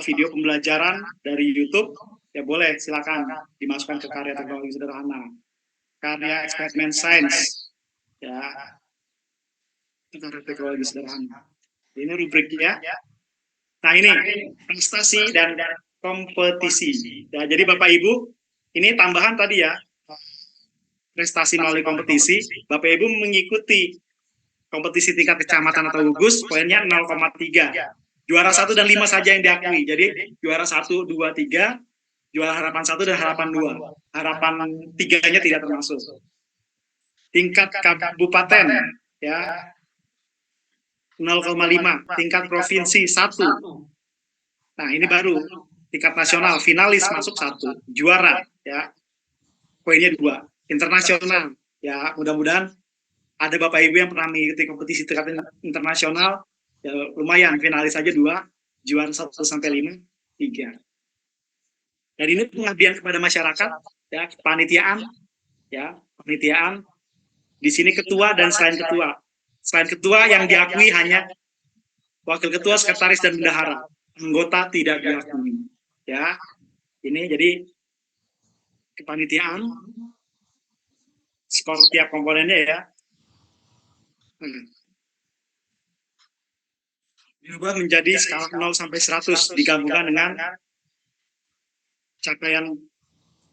video pembelajaran dari YouTube, ya boleh silakan dimasukkan ke karya teknologi sederhana, karya eksperimen sains, ya karya teknologi sederhana. Ini rubriknya. Nah ini prestasi dan kompetisi. Ya, jadi Bapak Ibu, ini tambahan tadi ya, prestasi melalui kompetisi. Bapak Ibu mengikuti kompetisi tingkat kecamatan atau gugus, poinnya 0,3. Juara 1 dan 5 saja yang diakui. Jadi juara 1, 2, 3, juara harapan 1 dan harapan 2. Harapan 3-nya tidak termasuk. Tingkat kabupaten ya 0,5, tingkat provinsi 1. Nah, ini baru tingkat nasional, finalis masuk 1, juara ya. Poinnya 2. Internasional ya, mudah-mudahan ada Bapak Ibu yang pernah mengikuti kompetisi tingkat internasional. Ya, lumayan, finalis saja 2, juara 1 sampai 5, 3. Dan ini pengabdian kepada masyarakat, ya, kepanitiaan, ya, kepanitiaan. Di sini ketua dan selain ketua. Selain ketua yang diakui hanya wakil ketua, sekretaris dan bendahara. Anggota tidak diakui. Ya, ini jadi kepanitiaan. Skor tiap komponennya ya. Diubah menjadi skala 0 sampai 100 digabungkan dengan capaian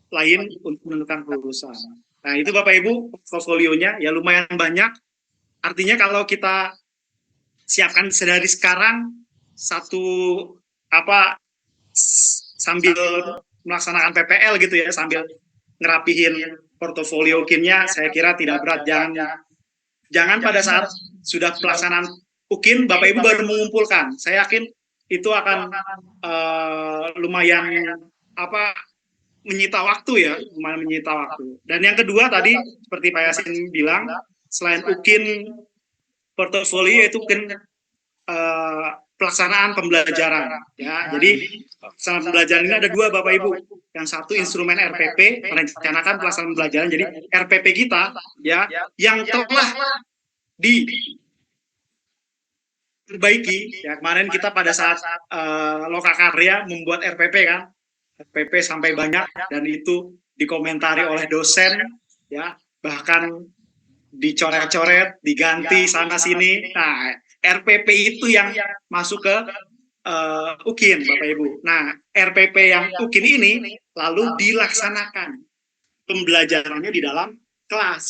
lain untuk menentukan kelulusan. Nah, itu Bapak Ibu portfolionya ya lumayan banyak. Artinya kalau kita siapkan dari sekarang sambil melaksanakan PPL gitu ya, sambil ngerapihin portofolio UKIN-nya, saya kira tidak berat. Jangan pada saat sudah pelaksanaan UKIN, Bapak Ibu baru mengumpulkan. Saya yakin itu akan lumayan menyita waktu ya, lumayan menyita waktu. Dan yang kedua tadi seperti Pak Yasin bilang, selain UKIN portofolio itu UKIN pelaksanaan pembelajaran ya. Jadi pelaksanaan pembelajaran ini ada 2 Bapak Ibu. Yang satu instrumen RPP, merencanakan pelaksanaan pembelajaran. Jadi RPP kita ya yang telah diperbaiki ya, kemarin kita pada saat Lokakarya membuat RPP kan, RPP sampai banyak dan itu dikomentari oleh dosen ya, bahkan dicoret-coret, diganti sana sini. Nah, RPP itu yang masuk ke UKIN Bapak Ibu. Nah, RPP yang UKIN ini lalu dilaksanakan pembelajarannya di dalam kelas,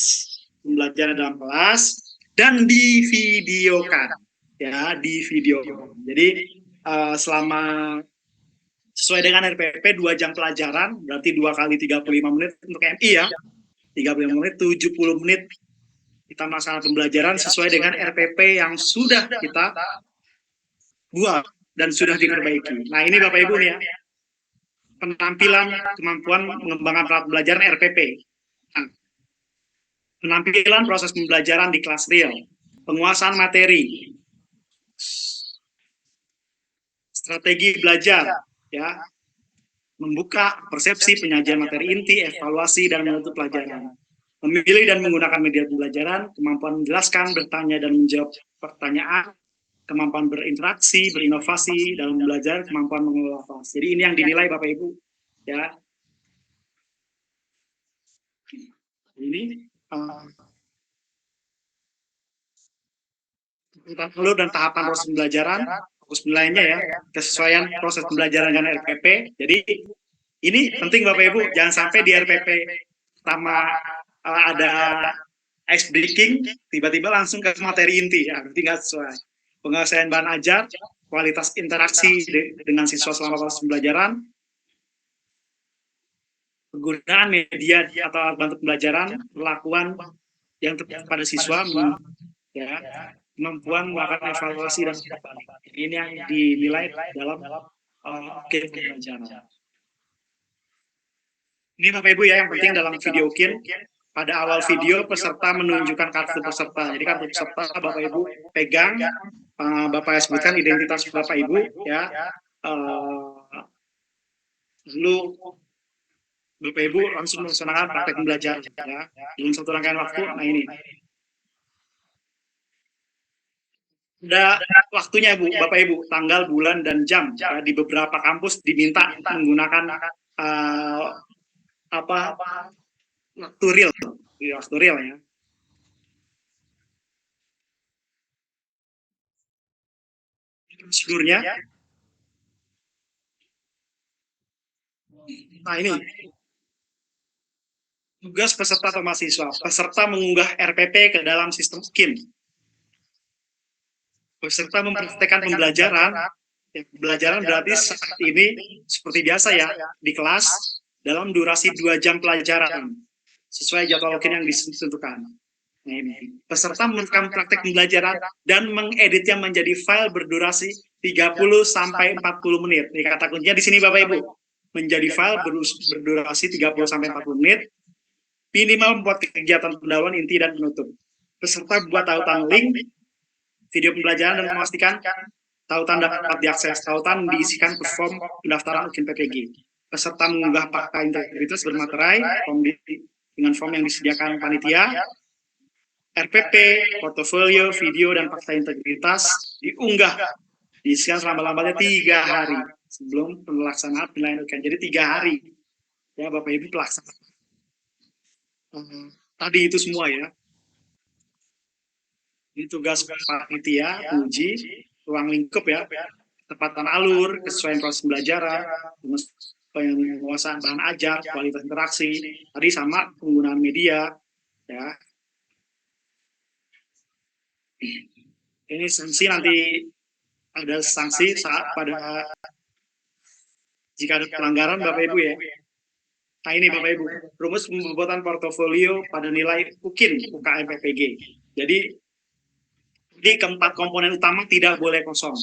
pembelajaran dalam kelas dan divideokan ya, divideokan. Jadi selama sesuai dengan RPP 2 jam pelajaran, berarti 2 kali 35 menit untuk MI ya, 35 menit, 70 menit kita melaksanakan pembelajaran sesuai dengan RPP yang sudah kita buat dan sudah diperbaiki. Nah, ini Bapak Ibu nih ya, penampilan kemampuan mengembangkan peralatan pembelajaran RPP. Nah, penampilan proses pembelajaran di kelas real, penguasaan materi, strategi belajar, ya, membuka persepsi penyajian materi inti, evaluasi dan menutup pelajaran, memilih dan menggunakan media pembelajaran, kemampuan menjelaskan, bertanya dan menjawab pertanyaan, kemampuan berinteraksi, berinovasi dalam belajar, kemampuan mengelola kelas. Jadi ini yang dinilai Bapak Ibu, ya. Ini alur dan tahapan proses pembelajaran, fokus penilaiannya ya, kesesuaian proses pembelajaran dengan RPP. Jadi ini penting Bapak Ibu, jangan sampai di RPP pertama ada ice breaking, tiba-tiba langsung ke materi inti, ya, berarti nggak sesuai. Penguasaan bahan ajar, kualitas interaksi dengan siswa selama proses pembelajaran, penggunaan media atau alat bantu pembelajaran, perlakuan yang tepat pada siswa, ya, kemampuan melakukan evaluasi dan sebagainya. Ini yang dinilai dalam UKIN pembelajaran. Ini Bapak Ibu ya, yang penting dalam video UKIN, pada awal video peserta menunjukkan kartu peserta. Jadi kartu peserta Bapak Ibu pegang, Bapak sebutkan identitas Bapak Ibu ya. Lalu Bapak Ibu langsung melaksanakan praktek pembelajaran ya. Dalam satu rangkaian waktu. Nah ini. Ada waktunya Bu, Bapak Ibu, tanggal, bulan, dan jam. Ya, di beberapa kampus diminta menggunakan waktu real, ya. Prosedurnya, nah ini tugas peserta atau mahasiswa. Peserta mengunggah RPP ke dalam sistem UKIN. Peserta mempraktekkan pembelajaran. Ya, pembelajaran berarti saat ini seperti biasa ya, di kelas dalam durasi 2 jam pelajaran sesuai jadwal UKIN yang ditentukan. Nah, ini. Peserta merekam praktek pembelajaran dan mengeditnya menjadi file berdurasi 30 sampai 40 menit. Ini kata kuncinya di sini Bapak Ibu. Menjadi file berdurasi 30 sampai 40 menit. Minimal membuat kegiatan pendahuluan inti dan penutup. Peserta buat tautan link video pembelajaran dan memastikan tautan dapat diakses. Tautan diisikan ke form pendaftaran UKIN PPG. Peserta mengunggah fakta integritas bermaterai dengan form yang disediakan panitia. RPP, portofolio, video, dan fakta integritas diunggah, diisikan selama-lamanya 3 hari sebelum pelaksanaan penilaian UKIN. Jadi 3 hari ya Bapak Ibu pelaksanaan. Tadi itu semua ya. Ini tugas panitia, penguji, ruang lingkup ya, ketepatan alur, kesesuaian proses pembelajaran, penguasaan bahan ajar, kualitas interaksi, tadi sama penggunaan media ya. Ini sanksi nanti ada sanksi saat pada jika ada pelanggaran Bapak Ibu ya. Nah ini Bapak Ibu, rumus pembuatan portofolio pada nilai UKIN, UKM PPG. Jadi di keempat komponen utama tidak boleh kosong.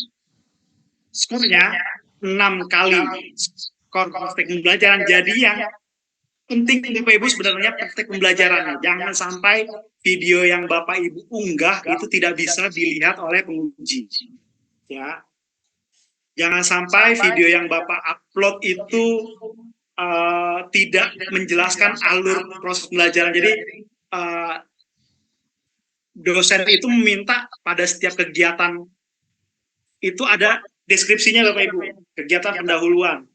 Skornya 6 kali skor praktek pembelajaran. Jadi yang penting Bapak Ibu sebenarnya praktek pembelajarannya. Jangan sampai video yang Bapak Ibu unggah itu tidak bisa dilihat oleh penguji. Ya, jangan sampai video yang Bapak upload itu tidak menjelaskan alur proses pembelajaran. Jadi dosen itu meminta pada setiap kegiatan itu ada deskripsinya Bapak Ibu, kegiatan pendahuluan,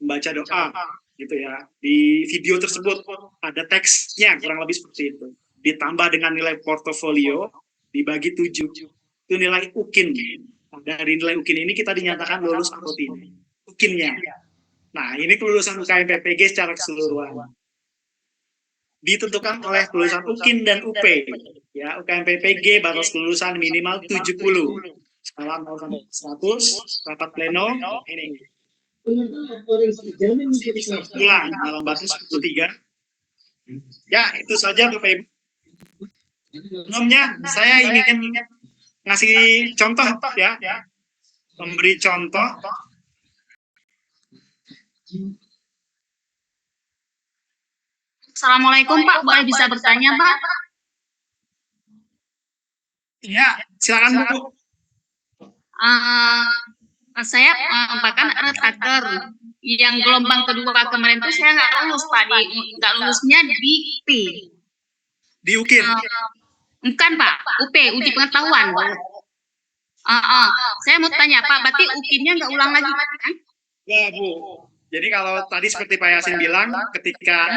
membaca doa, gitu ya. Di video tersebut ada teksnya kurang lebih seperti itu. Ditambah dengan nilai portofolio dibagi 7, itu nilai UKIN. Dari nilai UKIN ini kita dinyatakan lulus atau tidak. UKIN-nya. Nah, ini kelulusan UKM PPG secara keseluruhan. Ditentukan oleh kelulusan UKIN dan UP. Ya, UKM PPG batas kelulusan minimal 70. Skala 0 sampai 100, rapat pleno, ini. Ulang dalam batas 3. Ya, itu saja Bapak Ibu. Sebelumnya saya ingin ngasih contoh ya. Memberi contoh. Assalamualaikum Pak, boleh bisa bertanya Pak? Ya, silakan Bu. Saya bahkan ada taker yang gelombang kedua kemarin itu saya nggak lulus Pak, nggak lulusnya di UP. Di UKIN? Bukan Pak, UP, uji pengetahuan. Saya mau tanya Pak, berarti UKIN-nya nggak ulang lagi kan? Ya Bu, jadi kalau tadi seperti Pak Yasin bilang, ketika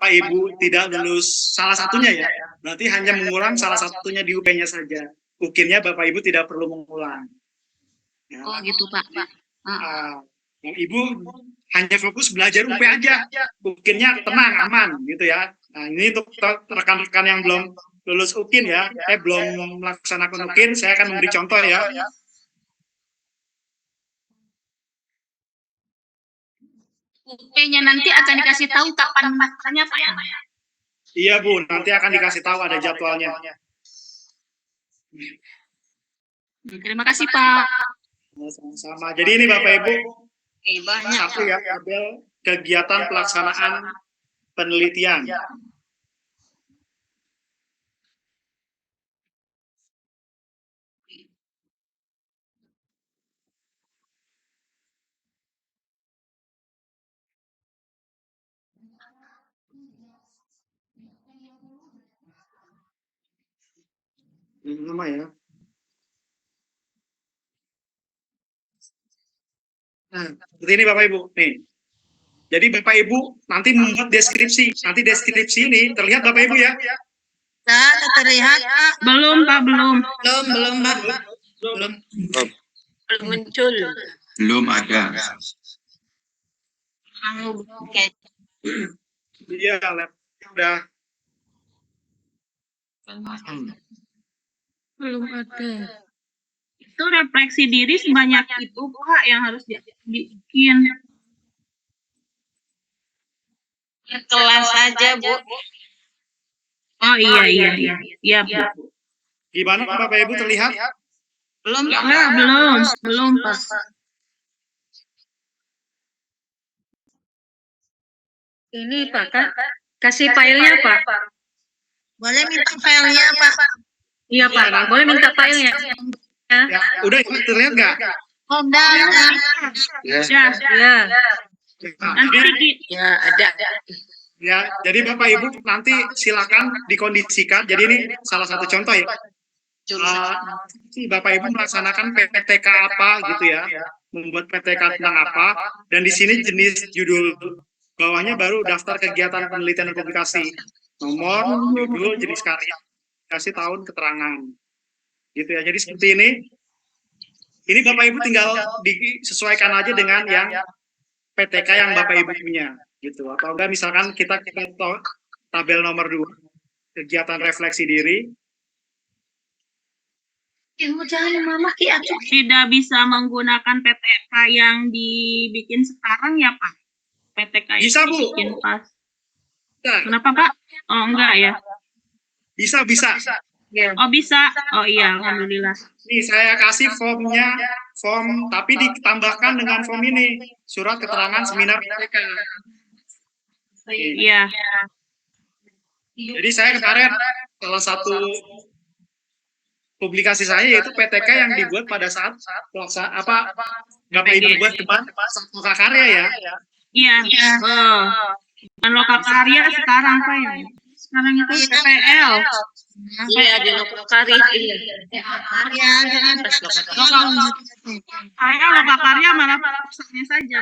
Pak Ibu tidak lulus salah satunya ya, berarti hanya mengulang salah satunya di UP-nya saja. UKIN-nya Bapak Ibu tidak perlu mengulang. Ya. Oh gitu Pak. Ibu hanya fokus belajar UP aja, UKIN-nya tenang, aman gitu ya. Nah ini untuk rekan-rekan yang belum lulus UKIN ya, belum melaksanakan UKIN, saya akan memberi contoh ya. UP-nya nanti akan dikasih tahu kapan makannya Pak ya? Iya Bu, nanti akan dikasih tahu ada jadwalnya. Terima kasih Pak. Sama-sama. Jadi ini Bapak Ibu, Banyak. satu ya, tabel kegiatan pelaksanaan penelitian. Nama ya. Nah, seperti ini Bapak Ibu. Nih. Jadi Bapak Ibu nanti membuat deskripsi. Nanti deskripsi ini terlihat Bapak Ibu ya. Tak terlihat, Pak. Belum, Pak, belum. Belum, Pak. Belum muncul. Belum ada. Oke. Iya, laptop udah. Belum ada. Itu refleksi diri sebanyak itu, Pak, yang harus dibikin. Kelas saja, Bu. Oh iya. Iya, Bu. Gimana Bapak Ibu terlihat? Belum, Pak. Ya, belum, Pak. Ini Pak, Kak. Kasih filenya, Pak. Boleh minta filenya, Pak. Iya, Pak. Boleh minta filenya. Ya, udah terlihat nggak? Oh, udah. Ya. Ya. Nanti Ya, ada. Ya, jadi Bapak Ibu nanti silakan dikondisikan. Jadi ini salah satu contoh ya. Bapak Ibu melaksanakan PTK apa gitu ya, membuat PTK tentang apa, dan di sini jenis judul bawahnya baru daftar kegiatan penelitian dan publikasi, nomor, judul, jenis karya, kasih tahun, keterangan, gitu ya. Jadi seperti ini. Ini Bapak Ibu tinggal disesuaikan aja dengan yang PTK yang Bapak Ibu punya, gitu. Atau enggak misalkan kita tabel nomor 2, kegiatan refleksi diri. tidak bisa menggunakan PTK yang dibikin sekarang ya, Pak? PTK yang Bisa, Bu. dibikin pas. Nah, Kenapa, Pak? Oh, enggak ya? bisa. Oh, bisa. Oh iya, alhamdulillah. Nih saya kasih form tapi ditambahkan dengan form ini, surat keterangan seminar PTK. Iya. Jadi saya kemarin salah satu publikasi saya yaitu PTK yang dibuat pada saat Bapak Ibu buat depan saat lokakarya ya. Iya. Oh. Bukan lokakarya sekarang, Pak ya. Sekarang itu PPL. Iya, di Lokakarya. Iya. Saya lokakarya malah pusatnya saja.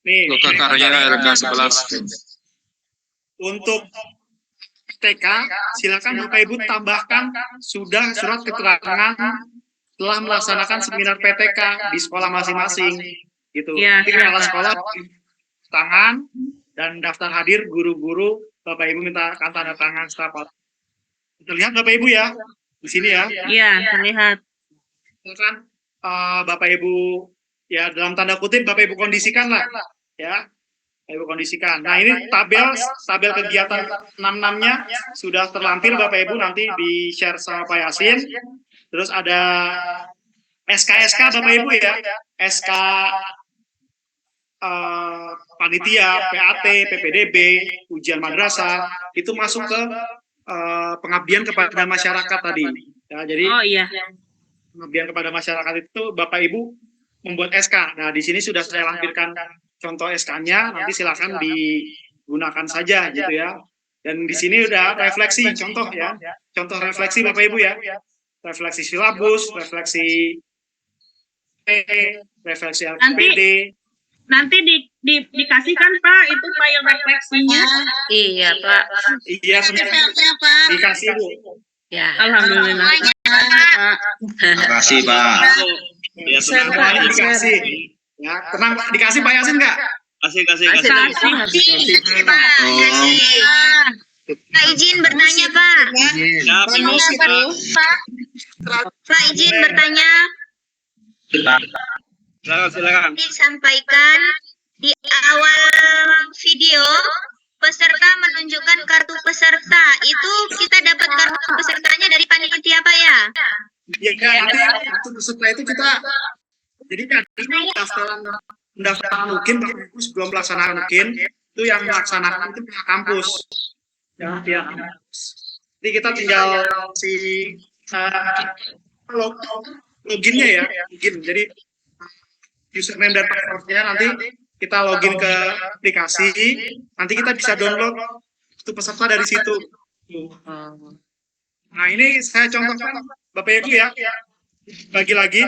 Nih, Lokakarya RK 11. untuk PTK silakan Bapak Ibu tambahkan sudah surat keterangan telah melaksanakan seminar PTK di sekolah masing-masing gitu. Iya, Jadi kepala sekolah tangan dan daftar hadir guru-guru Bapak Ibu minta tanda tangan staf. Terlihat Bapak Ibu ya di sini ya. Iya, terlihat. Silakan Bapak Ibu ya dalam tanda kutip Bapak Ibu kondisikan lah ya. Bapak Ibu kondisikan. Nah, ini tabel kegiatan 66-nya sudah terlampir Bapak Ibu, nanti di-share sama Pak Yasin. Terus ada SK Bapak Ibu ya. SK panitia, PAT, PPDB, ujian madrasah itu masuk ke pengabdian kepada masyarakat tadi. Ya, jadi Oh iya. pengabdian kepada masyarakat itu Bapak Ibu membuat SK. Nah, di sini sudah saya lampirkan contoh SK-nya, nanti silakan digunakan saja gitu ya. Dan di sini udah refleksi contoh ya. Contoh refleksi Bapak Ibu ya. Refleksi silabus, refleksi refleksi LPD. Nanti dikasihkan, Pak, itu file refleksinya. Iya, Pak. Iya, dikasih Bu. Ya. Alhamdulillah. Terima kasih, Pak. Ya, Semuanya dikasih. Ya, tenang Pak, dikasih Pak Yasin nggak? kasih. Pak izin bertanya, Pak. Ya, Pak izin bertanya. silakan. Disampaikan di awal video peserta menunjukkan kartu peserta. Itu kita dapat kartu pesertanya dari panitia, Pak ya? Ya, nanti setelah itu kita jadi pendaftaran mungkin sebelum pelaksanaan mungkin itu yang melaksanakan itu pihak kampus. Ya. Jadi kita tinggal loginnya ya, login. Jadi username dan passwordnya nanti kita login ke aplikasi, nanti kita bisa download itu peserta dari situ. Nah, ini saya contohkan Bapak Ibu ya, bagi lagi.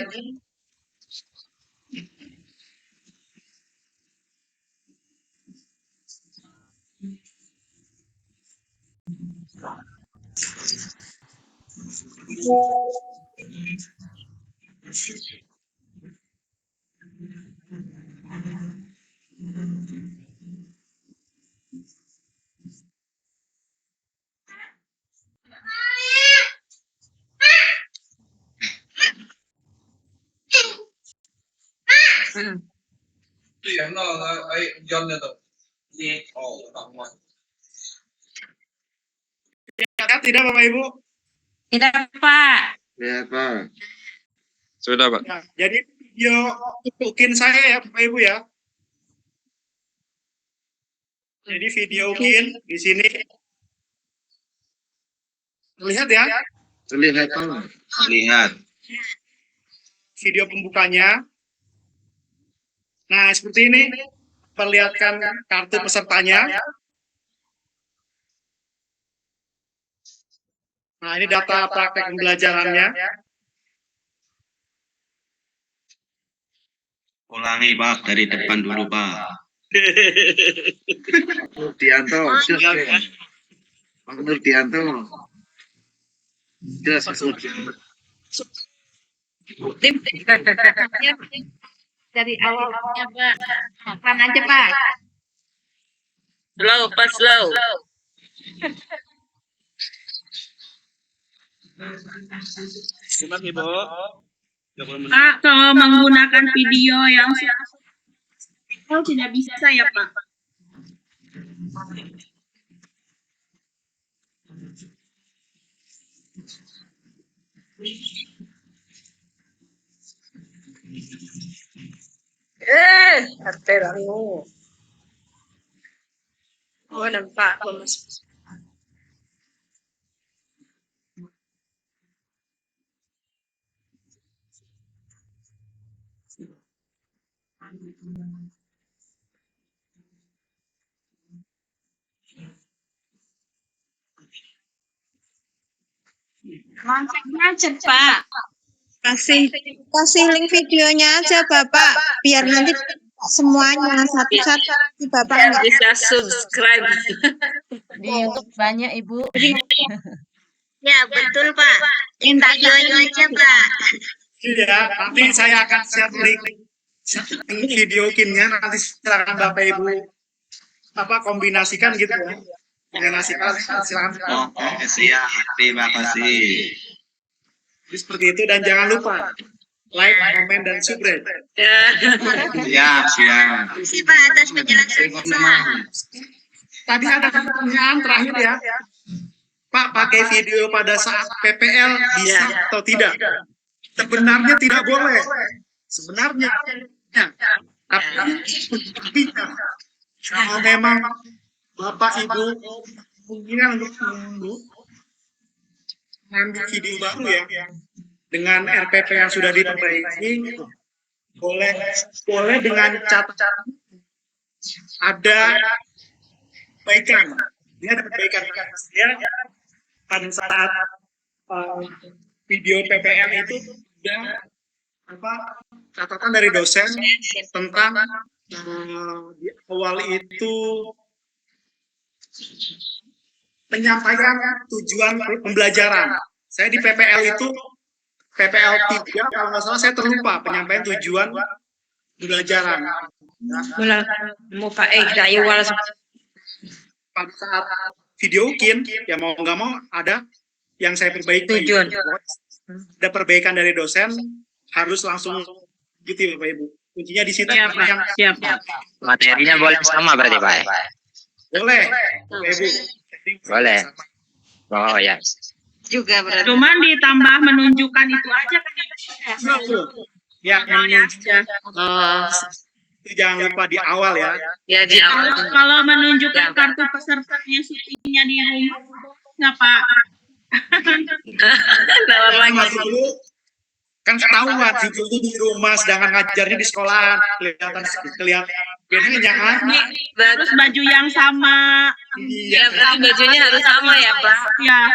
Tidak Bapak Ibu? Tidak, Pak. Ya, Pak. Sudah, Pak. Ya, jadi video UKIN saya ya Bapak Ibu ya. Jadi video UKIN di sini. Lihat ya. Terlihat, Pak. Lihat. Video pembukanya. Nah, seperti ini. Perlihatkan kartu pesertanya. Nah, ini data praktek pembelajarannya. Ulangi, Pak. Dari depan dulu, Pak. Nurdianto. Pak Nurdianto. Jelas, Pak Nurdianto. Dari awalnya, Pak. Makan aja, Pak. Slow, Pak, slow. Simak Ibu. 30 menit. Pak, kalau menggunakan video yang tidak bisa ya, Pak. Arteramu. Oh, nampak aku mas. Langsung aja, Pak. Kasih link videonya aja Bapak, biar nanti semuanya satu-satu Bapak Biar bisa subscribe. Di YouTube banyak, Ibu. Ya betul Pak, videonya aja Pak. Ya, nanti saya akan share link video UKIN-nya. Nanti silakan Bapak Ibu kombinasikan gitu ya. Kombinasikan, silakan. Oke, siap. Terima kasih. Jadi seperti itu, dan jangan lupa like, komen, dan subscribe. Siap, siap. Terima kasih Pak atas penjelasannya. Tadi ada pertanyaan terakhir ya. Pak, pakai video pada saat PPL bisa atau tidak? Sebenarnya tidak boleh. Sebenarnya. Ya. Tapi kalau memang Bapak Ibu kemungkinan untuk mengambil video baru ya, dengan RPP yang sudah diperbaiki, boleh dengan catatan ada perbaikan. Ini ada perbaikan ya. Pada saat video PPL itu sudah catatan dari dosen tentang di awal itu penyampaian tujuan pembelajaran. Saya di PPL itu PPL 3 kalau nggak salah saya terlupa penyampaian tujuan pembelajaran. Pada saat video UKIN ya mau nggak mau ada yang saya perbaiki. Tujuan. Ada perbaikan dari dosen, harus langsung gitu ya Bapak Ibu. Kuncinya di situ. Siap. Materinya boleh sama berarti Pak? Boleh, Bapak Ibu. Boleh. Oh ya. Juga berarti. Cuman ditambah menunjukkan itu aja kan? Ya, itu jangan lupa di awal ya. Ya di awal. Kalau menunjukkan kartu pesertanya syutingnya di rumah, nggak Pak? Nawar lagi. Dulu kan ketahuan video itu di rumah, sedangkan ngajarnya di sekolah kelihatan bedanya kan. Terus baju yang sama. Ya berarti bajunya harus sama ya Pak. Ya.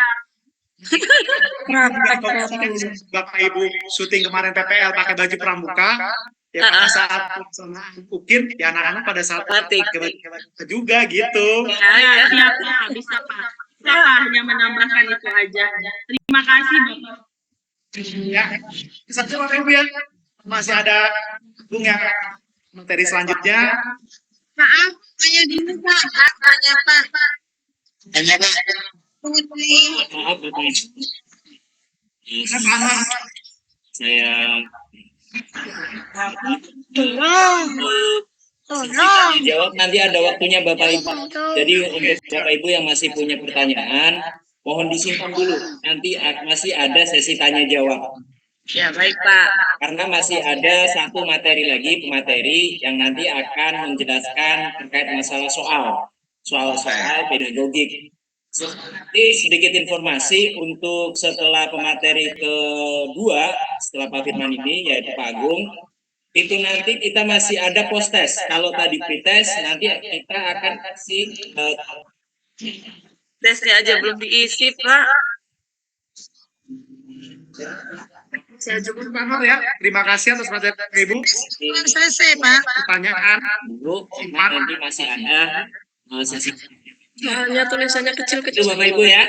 Bapak Ibu syuting kemarin PPL pakai baju pramuka, ya pada saat pelaksanaan UKIN, ya anak-anak pada saat Batik juga gitu. Ya, siap Pak, bisa Pak. Hanya menambahkan itu aja. Terima kasih Bapak. Ya, itu saja Bapak Ibu ya. Masih ada Bung yang materi selanjutnya. Maaf, tanya dulu Pak. Tanya Pak. Putri. Maaf Bapak Ibu. Anak-anak. Saya jawab nanti ada waktunya Bapak Ibu. Jadi untuk Bapak Ibu yang masih punya pertanyaan, mohon disimpan dulu. Nanti masih ada sesi tanya jawab. Ya, baik Pak. Karena masih ada satu materi lagi, pemateri yang nanti akan menjelaskan terkait masalah soal pedagogik. Nanti sedikit informasi untuk setelah pemateri kedua, setelah Pak Firman ini, yaitu Pak Agung, itu nanti kita masih ada post test. Kalau tadi pretest, nanti kita akan kasih Tesnya aja belum diisi, Pak. Saya cukup Pak Nur ya. Terima kasih atas materi Ibu. Selesai Pak. Pertanyaan dulu, nanti masih ada sesi. Soalnya tulisannya Itu kecil-kecil. Bapak Ibu ya.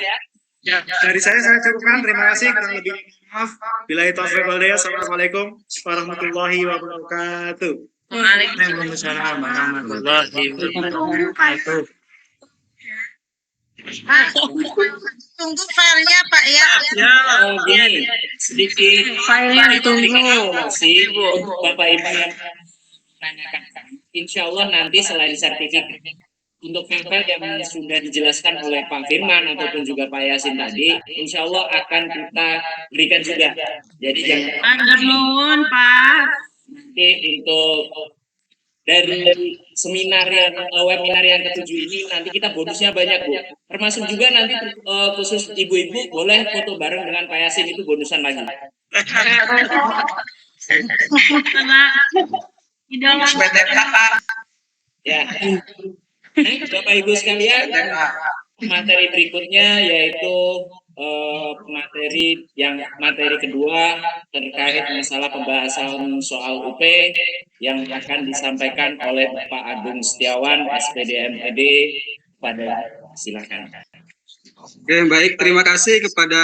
ya, dari saya cukupkan. Terima kasih. Kurang lebih maaf. Billahi taufiq wal hidayah. Assalamualaikum warahmatullahi wabarakatuh. Waalaikumsalam warahmatullahi wabarakatuh. Pak, tunggu filenya Pak ya. Gini, sedikit Filenya ditunggu. informasi untuk Bapak Ibu yang menanyakan. Insya Allah nanti selain sertifikat untuk sampel yang sudah dijelaskan oleh Pak Firman ataupun juga Pak Yasin tadi, insya Allah akan kita berikan juga. Jadi jangan Nuwun, Pak. nanti untuk dari seminar yang webinar yang ketujuh ini nanti kita bonusnya banyak Bu. Termasuk juga nanti khusus ibu-ibu boleh foto bareng dengan Pak Yasin, itu bonusan lagi. Ya. Bapak Ibu sekalian, materi berikutnya yaitu materi kedua terkait masalah pembahasan soal UP yang akan disampaikan oleh Pak Agung Setiawan, SPD MPD. Silakan. Oke, baik. Terima kasih kepada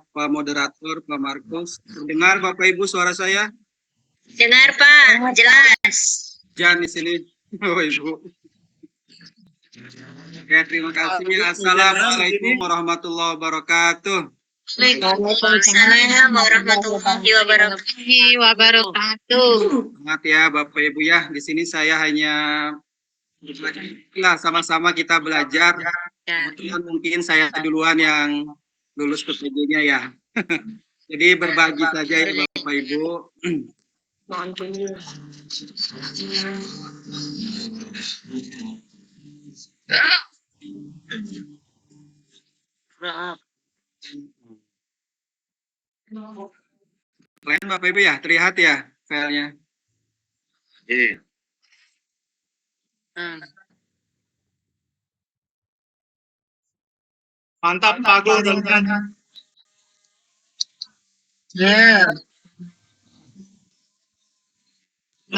Pak Moderator, Pak Markus. Dengar Bapak Ibu suara saya? Dengar Pak, jelas. Jangan di sini, Bapak Ibu. Oke, terima kasih. Assalamualaikum warahmatullahi wabarakatuh. Waalaikumsalam warahmatullahi wabarakatuh. Semangat ya Bapak Ibu ya. Di sini saya hanya sama-sama kita belajar. Kebetulan mungkin saya duluan yang lulus PPG-nya ya. Jadi berbagi saja ya Bapak Ibu. Kalian Bapak Ibu ya, terlihat ya filenya? Iya. mantap Pak Agung. Bapak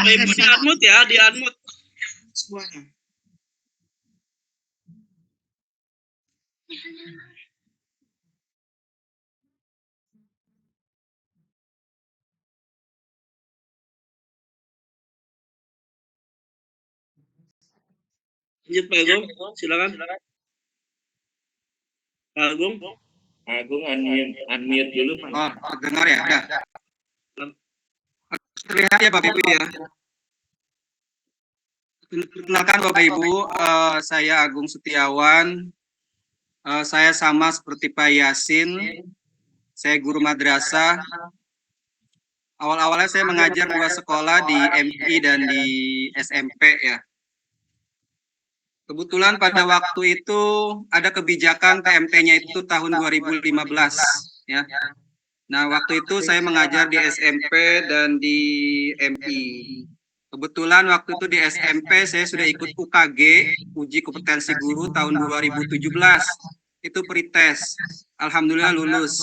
Ibu di-unmute ya, di-unmute semuanya. Lanjut Pak Agung, silakan. Pak Agung. Pak Agung unmute dulu Pak. Oh, terdengar ya? Ada. Terlihat ya Bapak Ibu ya. Perkenalkan Bapak Ibu, saya Agung Setiawan. Saya sama seperti Pak Yasin. Saya guru madrasah. Awal-awalnya saya mengajar dua sekolah di MI dan di SMP ya. Kebetulan pada waktu itu ada kebijakan PMT-nya itu tahun 2015 ya. Nah, waktu itu saya mengajar di SMP dan di MI. Kebetulan waktu itu di SMP saya sudah ikut UKG, uji kompetensi guru tahun 2017. Itu pretest. Alhamdulillah lulus.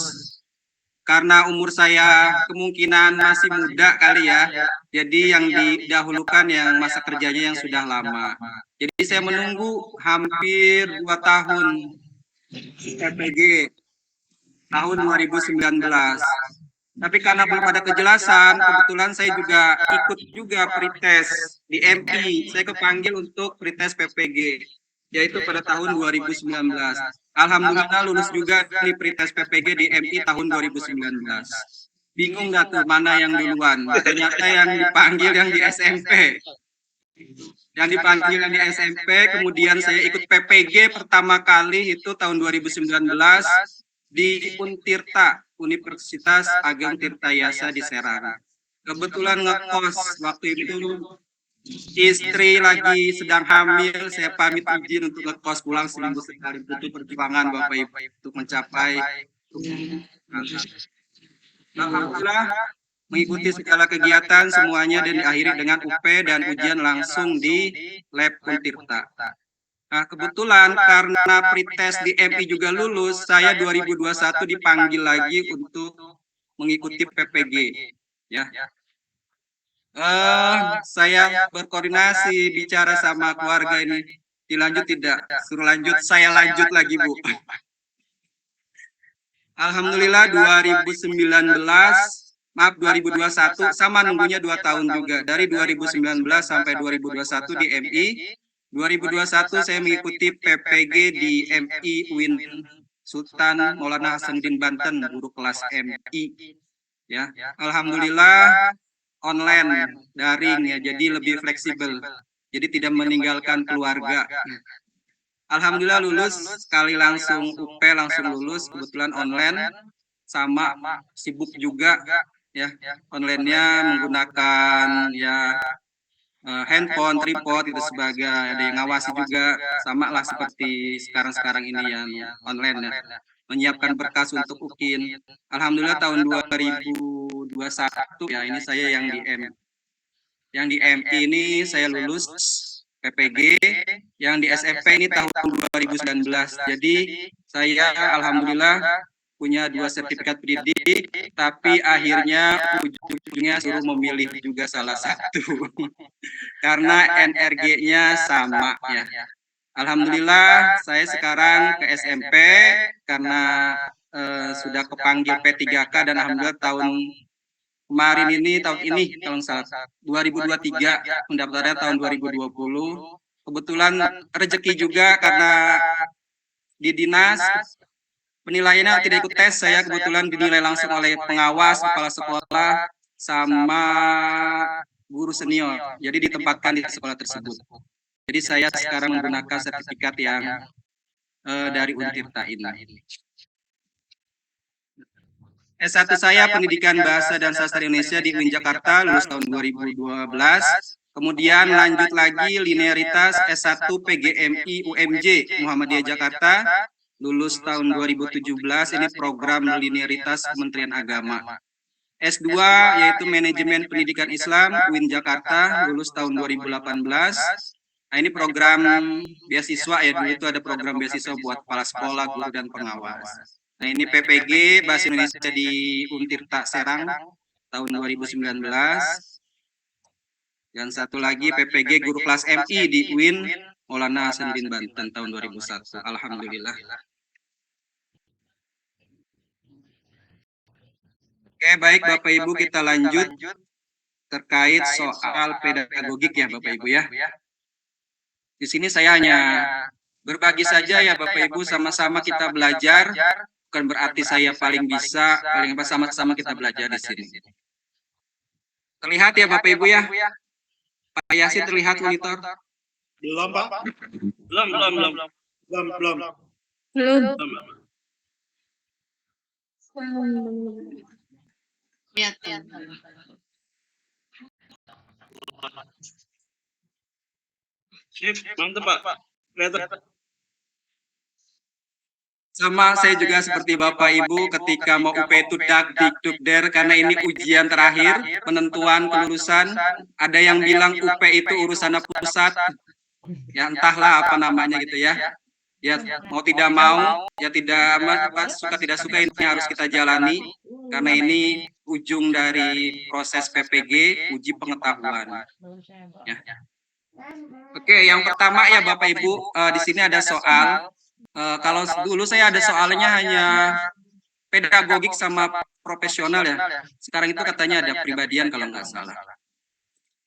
Karena umur saya kemungkinan masih muda kali ya. Jadi yang didahulukan yang masa kerjanya yang sudah lama. Jadi saya menunggu hampir 2 tahun PPG tahun 2019. Tapi karena belum ada kejelasan, kebetulan saya juga ikut juga pretest di MI. Saya kepanggil untuk pretest PPG, yaitu pada tahun 2019. Alhamdulillah lulus juga di pretest PPG di MI tahun 2019. Bingung nggak tuh mana yang duluan? Ternyata yang dipanggil yang di SMP. Yang dipanggil yang di SMP, kemudian saya ikut PPG pertama kali itu tahun 2019 di Untirta, Universitas Ageng Tirtayasa di Serang. Kebetulan ngekos waktu itu, istri lagi sedang hamil, saya pamit izin untuk ngekos pulang seminggu sekali. Itu perjuangan Bapak Ibu untuk mencapai. Alhamdulillah mengikuti segala kegiatan semuanya dan diakhiri dengan UP dan ujian langsung di lab Untirta. Nah, kebetulan karena pretest di MI juga lulus, saya 2021 dipanggil lagi untuk mengikuti PPG. Ya, saya berkoordinasi bicara sama keluarga ini, dilanjut tidak, suruh lanjut, saya lanjut lagi Bu. Alhamdulillah 2021 sama nunggunya 2 tahun juga, dari 2019 sampai 2021 di MI. 2021 saya mengikuti PPG di MI UIN Sultan Maulana Hasanuddin Banten, guru kelas MI. Ya, alhamdulillah online daring ya, jadi lebih fleksibel. Jadi tidak meninggalkan keluarga. Alhamdulillah lulus sekali langsung UP langsung lulus, kebetulan online sama sibuk juga ya, online-nya menggunakan ya handphone, tripod itu sebagai, ada yang ngawasi juga, sama lah seperti sekarang ini yang online ya, menyiapkan berkas untuk UKIN. Alhamdulillah tahun 2021 ya, ini saya yang di MI ini saya lulus PPG, yang di SMP ini tahun 2019. Jadi saya alhamdulillah punya 2 sertifikat pendidik, tapi akhirnya ujung-ujungnya suruh memilih juga salah satu karena NRG-nya sama ya. Alhamdulillah saya sekarang ke SMP karena sudah kepanggil P3K dan alhamdulillah tahun salah 2023 pendaftarannya tahun 2020. Kebetulan rezeki juga karena di dinas penilaiannya tidak ikut tes, saya kebetulan dinilai langsung oleh pengawas, kepala sekolah, sama guru senior. Jadi ditempatkan di sekolah tersebut. Jadi saya sekarang menggunakan sertifikat yang dari Untirta ini. S1 saya Pendidikan Bahasa dan Sastra Indonesia di UIN Jakarta, lulus tahun 2012. Kemudian lanjut lagi linearitas S1 PGMI UMJ Muhammadiyah Jakarta, lulus tahun 2017, ini program linearitas Kementerian Agama. S2 yaitu Manajemen Pendidikan Islam UIN Jakarta, lulus tahun 2018. Nah, ini program beasiswa ya, dulu itu ada program beasiswa buat kepala sekolah, guru dan pengawas. Nah, ini PPG Bahasa Indonesia di Untirta Serang tahun 2019. Dan satu lagi PPG Guru Kelas MI di UIN Maulana Hasanuddin Banten tahun 2001. Alhamdulillah. Oke, baik Bapak Ibu, kita lanjut terkait soal pedagogik ya Bapak Ibu ya. Di sini saya hanya berbagi saja ya Bapak Ibu, sama-sama kita belajar. Bukan berarti saya paling bisa, paling apa, sama-sama kita belajar di sini. Terlihat ya Bapak Ibu ya? Pak Yasin terlihat monitor? Belum, Pak. Belum. Lihat. Sip, mantap Pak. Kelihatan. Sama saya juga seperti Bapak Ibu ketika mau UP itu dagdikdukder, karena ini ujian terakhir penentuan kelulusan. Ada yang bilang UP itu urusan pusat, ya entahlah apa namanya gitu ya. Ya mau tidak mau, ya tidak suka tidak suka, ini harus kita jalani karena ini ujung dari proses PPG, uji pengetahuan. Ya. Oke, yang pertama ya Bapak Ibu, di sini ada soal. Kalau dulu saya ada soalnya hanya pedagogik sama profesional ya. Sekarang itu katanya ada pribadian kalau nggak salah.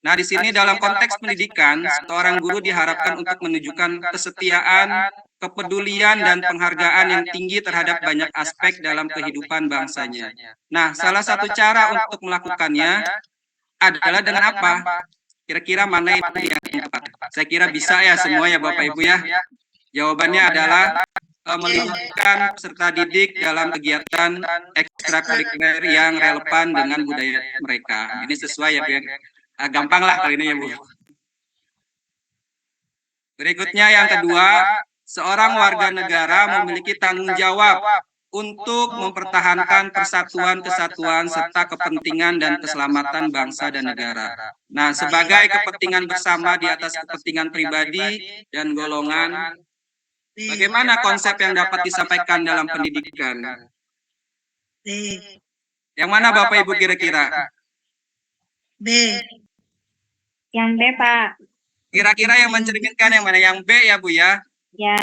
Nah, di sini dalam konteks pendidikan, seorang guru diharapkan untuk menunjukkan kesetiaan, kepedulian, dan penghargaan yang tinggi terhadap banyak aspek dalam kehidupan bangsanya. Nah, salah satu cara untuk melakukannya adalah dengan apa? Kira-kira mana itu yang tepat? Saya kira bisa ya semua ya Bapak Ibu ya. Jawabannya adalah melibatkan peserta didik dalam kegiatan ekstrakurikuler yang relevan dengan budaya mereka. Ini sesuai ya Bu ya. Gampang lah kali ini ya Bu. Berikutnya yang kedua, seorang warga negara memiliki tanggung jawab untuk mempertahankan persatuan, kesatuan, serta kepentingan dan keselamatan bangsa dan negara. Nah, sebagai kepentingan bersama di atas kepentingan pribadi dan golongan, bagaimana konsep yang dapat disampaikan dalam pendidikan? Yang mana Bapak Ibu kira-kira? B. Yang B, Pak. Kira-kira yang mencerminkan yang mana? Yang B ya Bu ya? Ya.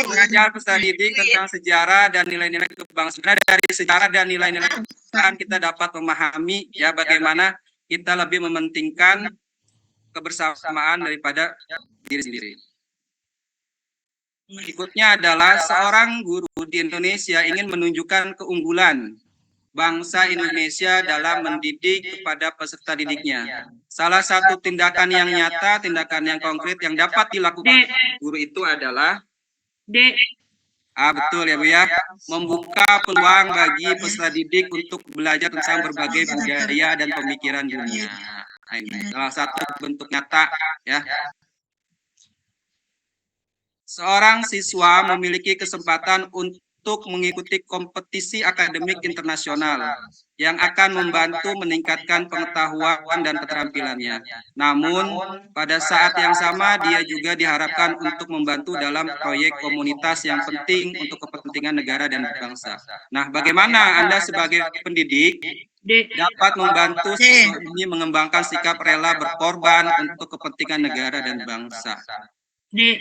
Mengajar peserta didik tentang sejarah dan nilai-nilai kebangsaan. Dari sejarah dan nilai-nilai kebangsaan kita dapat memahami ya bagaimana kita lebih mementingkan kebersamaan daripada diri sendiri. Berikutnya adalah seorang guru di Indonesia ingin menunjukkan keunggulan bangsa Indonesia dalam mendidik kepada peserta didiknya. Salah satu tindakan yang nyata, tindakan yang konkret yang dapat dilakukan guru itu adalah betul ya Bu ya, membuka peluang bagi peserta didik untuk belajar tentang berbagai budaya dan pemikiran dunia. Nah, ini salah satu bentuk nyata ya. Seorang siswa memiliki kesempatan untuk mengikuti kompetisi akademik internasional yang akan membantu meningkatkan pengetahuan dan keterampilannya. Namun, pada saat yang sama dia juga diharapkan untuk membantu dalam proyek komunitas yang penting untuk kepentingan negara dan bangsa. Nah, bagaimana Anda sebagai pendidik dapat membantu siswa ini mengembangkan sikap rela berkorban untuk kepentingan negara dan bangsa? D.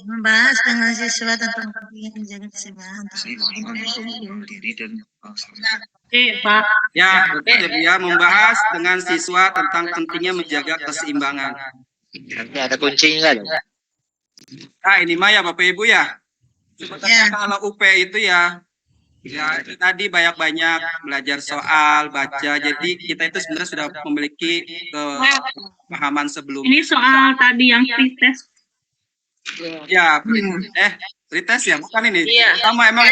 Membahas dengan siswa tentang pentingnya menjaga keseimbangan diri dan bangsa. Pak. Ya, betul ya, membahas dengan siswa tentang pentingnya menjaga keseimbangan. Nanti ada kuncinya kan? Ini mah ya Bapak Ibu ya. Sebenarnya kalau UP itu ya tadi banyak-banyak belajar soal, baca. Jadi kita itu sebenarnya sudah memiliki pemahaman sebelumnya. Ini soal tadi yang pretest. Ya, pretest ya, bukan ini. Iya. Sama emang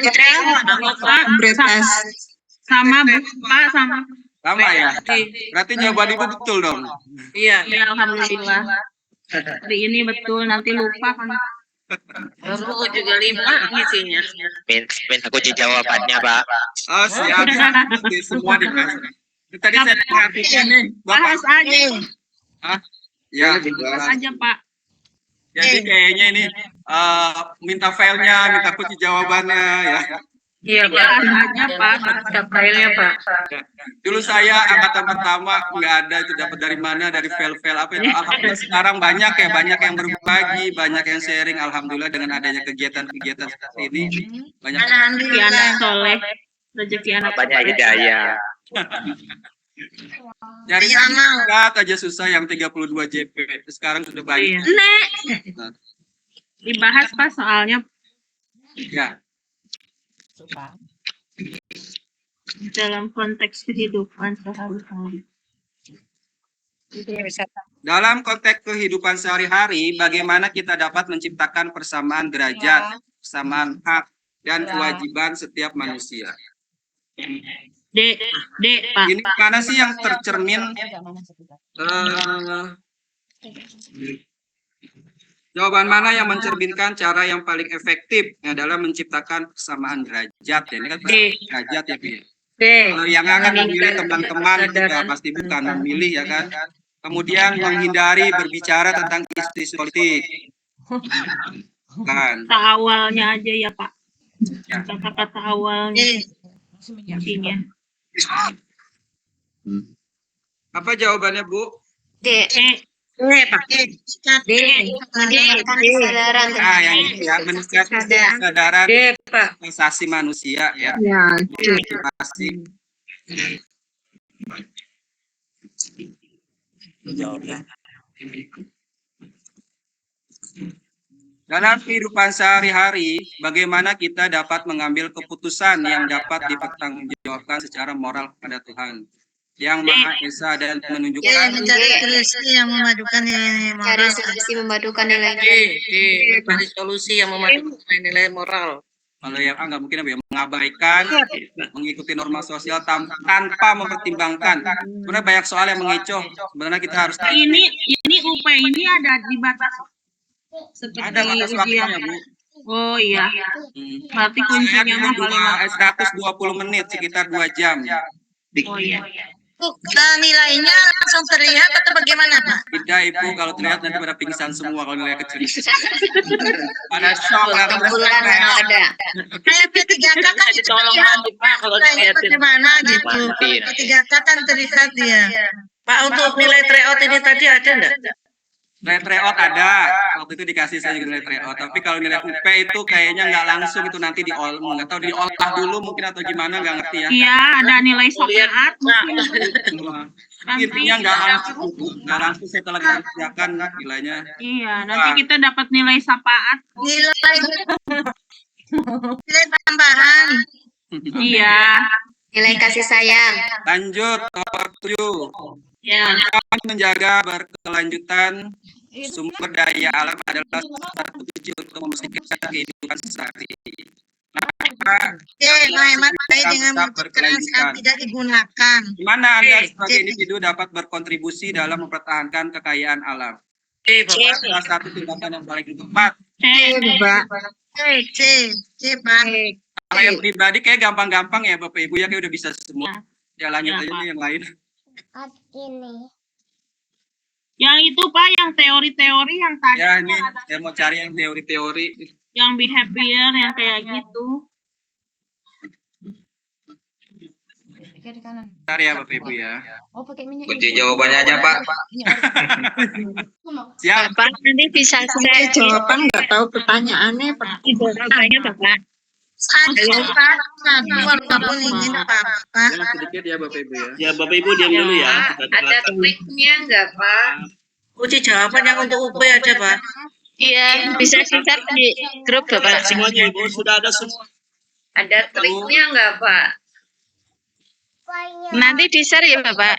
Pretest. Sama Pak, sama ya. Berarti jawaban Ibu betul dong. Iya. Ya, alhamdulillah. Hari ini betul, nanti lupa kan. Aku juga 5 isinya. Minta kunci jawabannya, Pak. Oh, siap. Nanti semua dikasih. Tadi saya perhatikan nih. Bahas aja. Ya, Bahas aja, Pak. jadi kayaknya ini minta filenya, minta kunci jawabannya ya. Iya, Pak. Bahas aja, Pak. Filenya, Pak. Dulu saya angkatan pertama nggak ada itu, dapat dari mana, dari file-file apa itu. Alhamdulillah sekarang banyak yang berbagi, banyak yang sharing. Alhamdulillah dengan adanya kegiatan-kegiatan seperti ini banyak. Rezeki anak soleh, rezeki anak Banyak hidayah. Nyari angkat aja susah yang 32 JP. Sekarang sudah banyak. Nek. Dibahas Pak soalnya. Ya. Dalam konteks kehidupan sehari-hari. Dalam konteks kehidupan sehari-hari, bagaimana kita dapat menciptakan persamaan derajat, persamaan hak, dan kewajiban setiap manusia? D, Pak. Ini mana sih yang tercermin? Jawaban mana yang mencerminkan cara yang paling efektif dalam menciptakan persamaan derajat? Ya, ini kan derajat ya, Pi. Kalau yang akan memilih teman-teman, ya pasti bukan memilih ya kan. Kemudian menghindari berbicara tentang isu politik. Kan. Kata awalnya aja ya Pak. Kata-kata awalnya. Intinya. Apa jawabannya Bu? D. Pak. Meningkatkan kesadaran. Nah, yang ini ya, meningkatkan kesadaran asasi manusia ya. Pasti. Dalam kehidupan sehari-hari, bagaimana kita dapat mengambil keputusan yang dapat dipertanggungjawabkan secara moral kepada Tuhan yang Maha Esa dan menunjukkan Mencari solusi yang memadukan nilai moral. Cari solusi memadukan nilai Cari solusi yang memadukan nilai moral. kalau yang nggak mungkin apa ya, mengabaikan, mengikuti norma sosial tanpa mempertimbangkan. Sebenarnya banyak soal yang mengecoh. Sebenarnya kita harus Ini UP ini ada di batas seperti ada batas waktunya, Bu. Oh iya. Berarti kuncinya mah paling 120 menit, sekitar 2 jam. Oh iya. Nilainya langsung terlihat atau bagaimana, Pak? Tidak, Ibu, kalau terlihat nanti pada pingsan semua kalau nilai kecil. Pada shock, Kebetulan ada. Kayak P3K kan itu terlihat. kalau Kayaknya bagaimana gitu. P3K kan terlihat dia. Pak, untuk nilai tryout ini tadi ada enggak? Nilai tryout ada, waktu itu dikasih saya juga nilai tryout. Tapi kalau nilai UP itu kayaknya nggak langsung, itu nanti nggak tahu diolah dulu mungkin atau gimana, nggak ngerti ya. Iya, ada nilai syafaat mungkin. Intinya nggak langsung setelah dikerjakan nilainya. Iya, nanti kita dapat nilai syafaat. Nilai tambahan. Iya. Nilai kasih sayang. Lanjut, nomor 7. Ya. Menjaga berkelanjutan sumber daya alam adalah satu kunci untuk memastikan kehidupan sehari. Menghemat air dengan mencegah saat tidak digunakan. Gimana Anda sebagai individu dapat berkontribusi dalam mempertahankan kekayaan alam? Salah satu tindakan yang paling tepat. C, Pak. Kalau yang pribadi kayak gampang-gampang ya Bapak Ibu ya, kayak udah bisa semua. Ya lanjut aja nih yang lain. Yang itu Pak, yang teori-teori yang tadi. Ya ini saya mau cari yang teori-teori. Yang behavior yang kayak gitu. Bentar ya Bapak Ibu ya. Kunci jawabannya aja Pak. Siap. Pak, nanti bisa saya Jawaban nggak tahu pertanyaannya, Pak. jawabannya Bapak. Walaupun ingin apa-apa. Yang sedikit ya Bapak Ibu ya. Ya Bapak Ibu diam dulu ya. Kita Ada dengarkan. triknya enggak Pak? Kunci jawaban yang untuk UP ada, Pak. Iya, bisa share di grup Bapak. Semuanya Ibu sudah ada semua. Ada triknya enggak Pak? Nanti di share ya Bapak.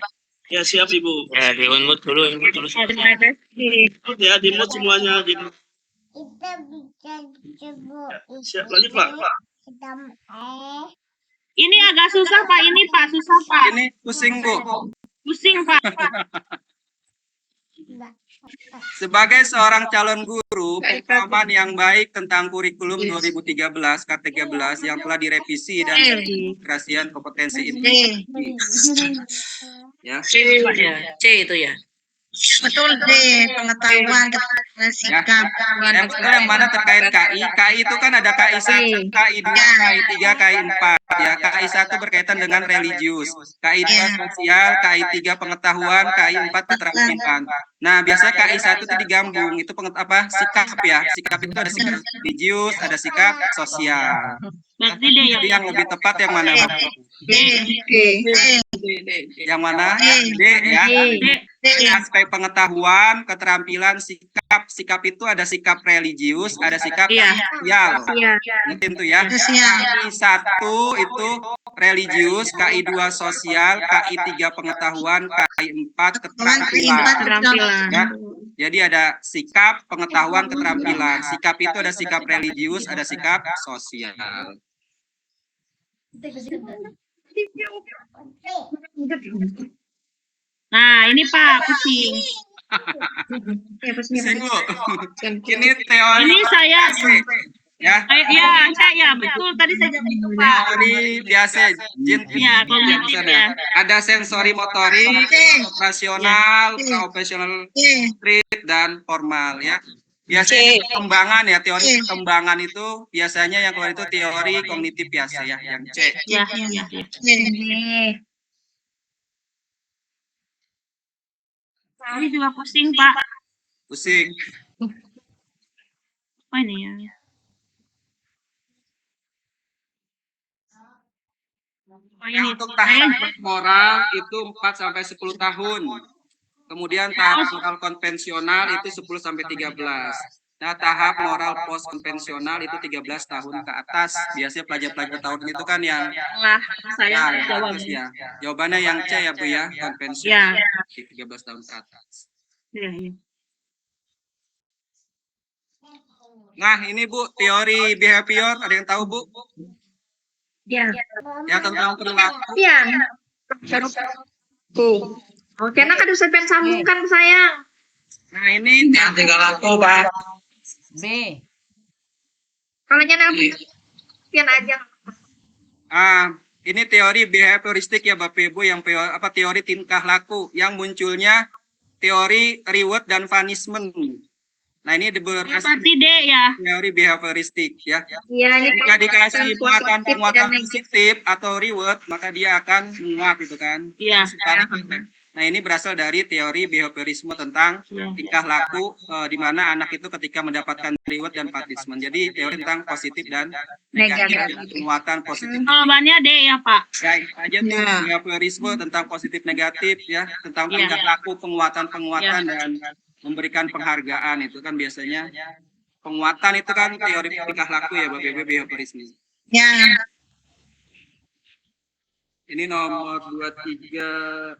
Ya siap Ibu. Ya, di unmute dulu. Ya di-mute semuanya. Siap lagi Pak. Ini agak susah Pak, ini Pak, susah Pak. Ini pusing Bu. Pusing Pak. Sebagai seorang calon guru, pemahaman yang baik tentang kurikulum 2013 K13 yang telah direvisi dan integrasian kompetensi ini. Ya. C itu ya. Betul deh, pengetahuan sikap. Yang betul yang mana terkait KI? KI itu kan ada KI 1, KI 2, KI 3, KI 4. Ya, KI 1 berkaitan dengan religius, KI 2 sosial, KI 3 pengetahuan, KI 4 keterampilan. Nah, biasanya KI 1 itu digabung, itu sikap ya. Sikap itu ada sikap religius, ada sikap sosial. Jadi yang lebih tepat yang mana? Yang mana? D ya. Aspek pengetahuan, keterampilan, sikap. Sikap itu ada sikap religius, ada sikap sosial. Mungkin tuh ya. KI 1 itu religius, KI 2 sosial, KI 3 pengetahuan, KI 4 keterampilan. Ya. Jadi ada sikap, pengetahuan, keterampilan. Sikap itu ada sikap religius, ada sikap sosial. Nah, ini Pak, pusing. Pusing Bu. Ini teori. Ini saya. Ya. Saya betul tadi saya jawab itu Pak. Teori biasa, Ya, kognitif ya. ada sensori motorik, operasional, operasional street dan formal ya. Biasanya perkembangan ya, teori perkembangan itu biasanya yang keluar itu teori kognitif biasa ya, yang C. Ya. Ini juga pusing, Pak. Pusing. Apa ini ya? Oh, ini Untuk tahap moral itu 4 sampai 10 tahun. Kemudian tahap moral konvensional itu 10 sampai 13. Nah, tahap moral post konvensional itu 13 tahun ke atas. Biasanya pelajar-pelajar tahun itu kan yang Wah, saya yang jawab. atas ya. Jawabannya yang C ya, Bu ya, konvensional. 13 tahun ke atas. Iya, iya. Nah, ini Bu, teori behavior, ada yang tahu Bu? Ya. Ya, tentang perilaku. Ya. Tuh. Oke, nak ada sampai sambungkan saya. Nah, ini Tinggal aku, Pak. B. Kalau nyana pian aja. Ini teori behavioristik ya Bapak Ibu, yang teori tingkah laku yang munculnya teori reward dan punishment. Nah, ini berasal Berarti D ya. teori behavioristik ya. Iya, ini Jika dikasih penguatan penguatan positif positif atau reward, maka dia akan menguat gitu kan. Iya. Nah, ini berasal dari teori behaviorisme tentang tingkah laku, di mana anak itu ketika mendapatkan reward dan punishment. Jadi teori tentang positif dan negatif, penguatan positif. Jawabannya D ya, Pak. Ya, aja tuh behaviorisme tentang positif negatif ya, tentang tingkah laku, penguatan dan memberikan penghargaan. Itu kan biasanya penguatan itu kan teori tingkah laku ya Bapak Ibu, behaviorisme. Ya. Ini nomor 23.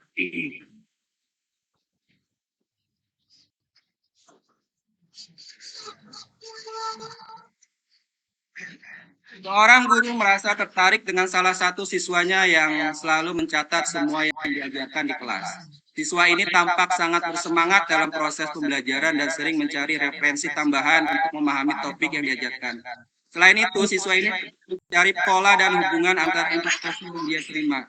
Seorang guru merasa tertarik dengan salah satu siswanya yang selalu mencatat semua yang diajarkan di kelas. Siswa ini tampak sangat bersemangat dalam proses pembelajaran dan sering mencari referensi tambahan untuk memahami topik yang diajarkan. Selain itu, siswa ini mencari pola dan hubungan antara informasi yang dia terima.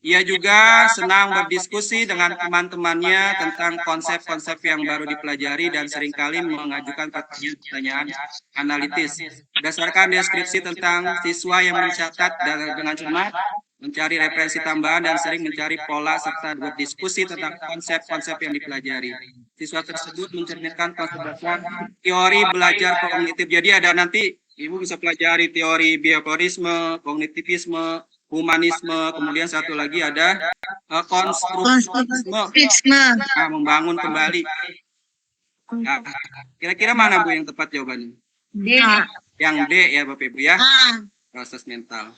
Ia juga senang berdiskusi dengan teman-temannya tentang konsep-konsep yang baru dipelajari dan seringkali mengajukan pertanyaan analitis. Berdasarkan deskripsi tentang siswa yang mencatat dengan cermat, mencari referensi tambahan dan sering mencari pola serta berdiskusi tentang konsep-konsep yang dipelajari. Siswa tersebut mencerminkan konsep dasar teori belajar kognitif. Jadi ada nanti Ibu bisa pelajari teori behaviorisme, kognitivisme, humanisme, kemudian satu lagi ada konstruktivisme, membangun kembali. Nah, kira-kira mana Bu yang tepat jawabannya? D. Yang D ya Bapak Ibu ya. Proses mental.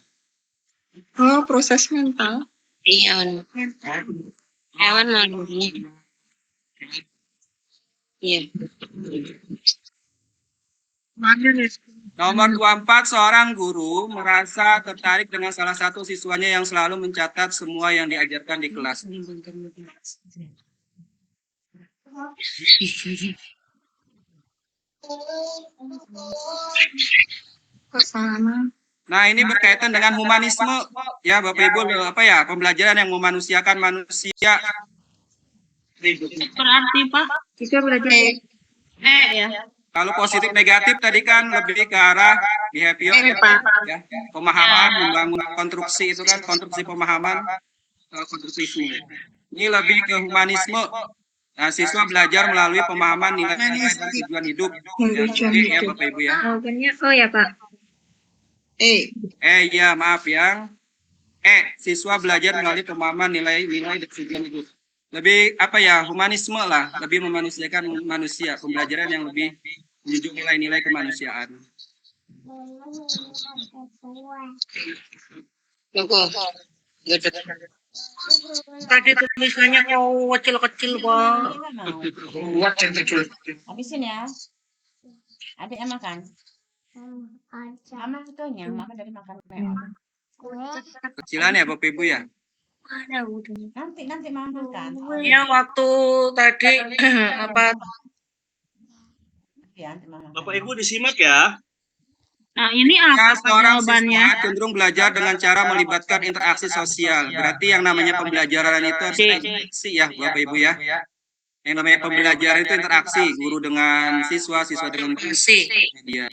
Oh, proses mental. Iya. Hewan manusia. Iya. Nomor 24, seorang guru merasa tertarik dengan salah satu siswanya yang selalu mencatat semua yang diajarkan di kelas. Nah, ini berkaitan dengan humanisme ya Bapak Ibu, pembelajaran yang memanusiakan manusia. Berarti Pak, Siswa belajar ya. Kalau positif negatif tadi kan lebih ke arah behavior, ya, pemahaman, membangun konstruksi itu kan konstruksi pemahaman, konstruksi. Ini lebih ke humanisme. Nah, siswa belajar melalui pemahaman nilai-nilai dan tujuan hidup. Ya, Bapak Ibu ya. jawabannya oh ya Pak. Ya maaf yang siswa belajar melalui pemahaman nilai-nilai dan tujuan hidup. Lebih humanisme lah, lebih memanusiakan manusia, pembelajaran yang lebih menunjuk nilai-nilai kemanusiaan. Tadi tulisannya kecil-kecil, Pak. Habisin ya. Adiknya makan. Mama itunya, mama dari makan. Kecilan ya Bapak Ibu ya. Nanti mama makan. Ya, waktu tadi Bapak Ibu disimak ya. Nah, ini apa Seorang jawabannya? siswa cenderung belajar dengan cara melibatkan interaksi sosial. Berarti yang namanya pembelajaran itu harus interaksi ya Bapak Ibu ya. Yang namanya pembelajaran itu interaksi, guru dengan siswa, siswa dengan guru. Dia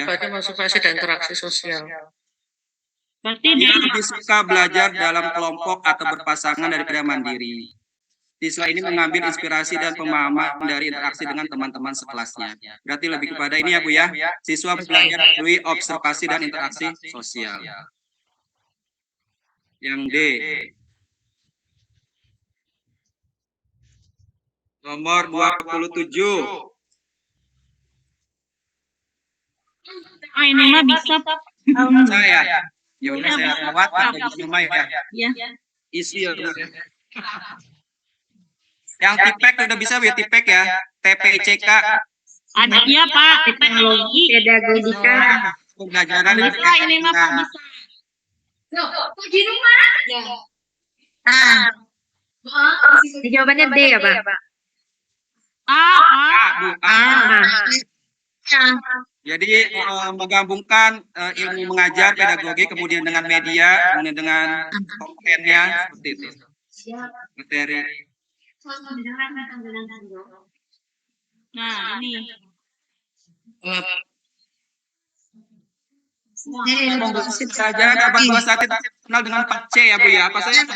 berarti masuk fase dan interaksi sosial. Berarti Dia lebih suka belajar dalam kelompok atau berpasangan daripada mandiri. siswa ini mengambil inspirasi dan pemahaman dari interaksi dengan teman-teman sekelasnya. Berarti lebih kepada ini ya Bu ya, siswa belajar melalui observasi dan interaksi sosial. Yang D. Nomor 27. Oh, ini mah bisa, Pak. Saya. Ya udah saya lewat bagi semua ya. Ya. Isi ya. Yang tipek udah bisa Bu ya, tipek ya. TPCK. Ada iya, Pak. Teknologi. Pedagogika. Pembelajaran Bisa, ini mah Pak bisa. Di rumah? Ah. Jawabannya D ya, Pak? Bu. Ah. Jadi menggabungkan ilmu mengajar, pedagogi, kemudian dengan media, kemudian dengan kontennya seperti itu. Materi. Nah, ini. Pembelajaran abad 21 itu kenal dengan 4C ya Bu ya. Apa saja?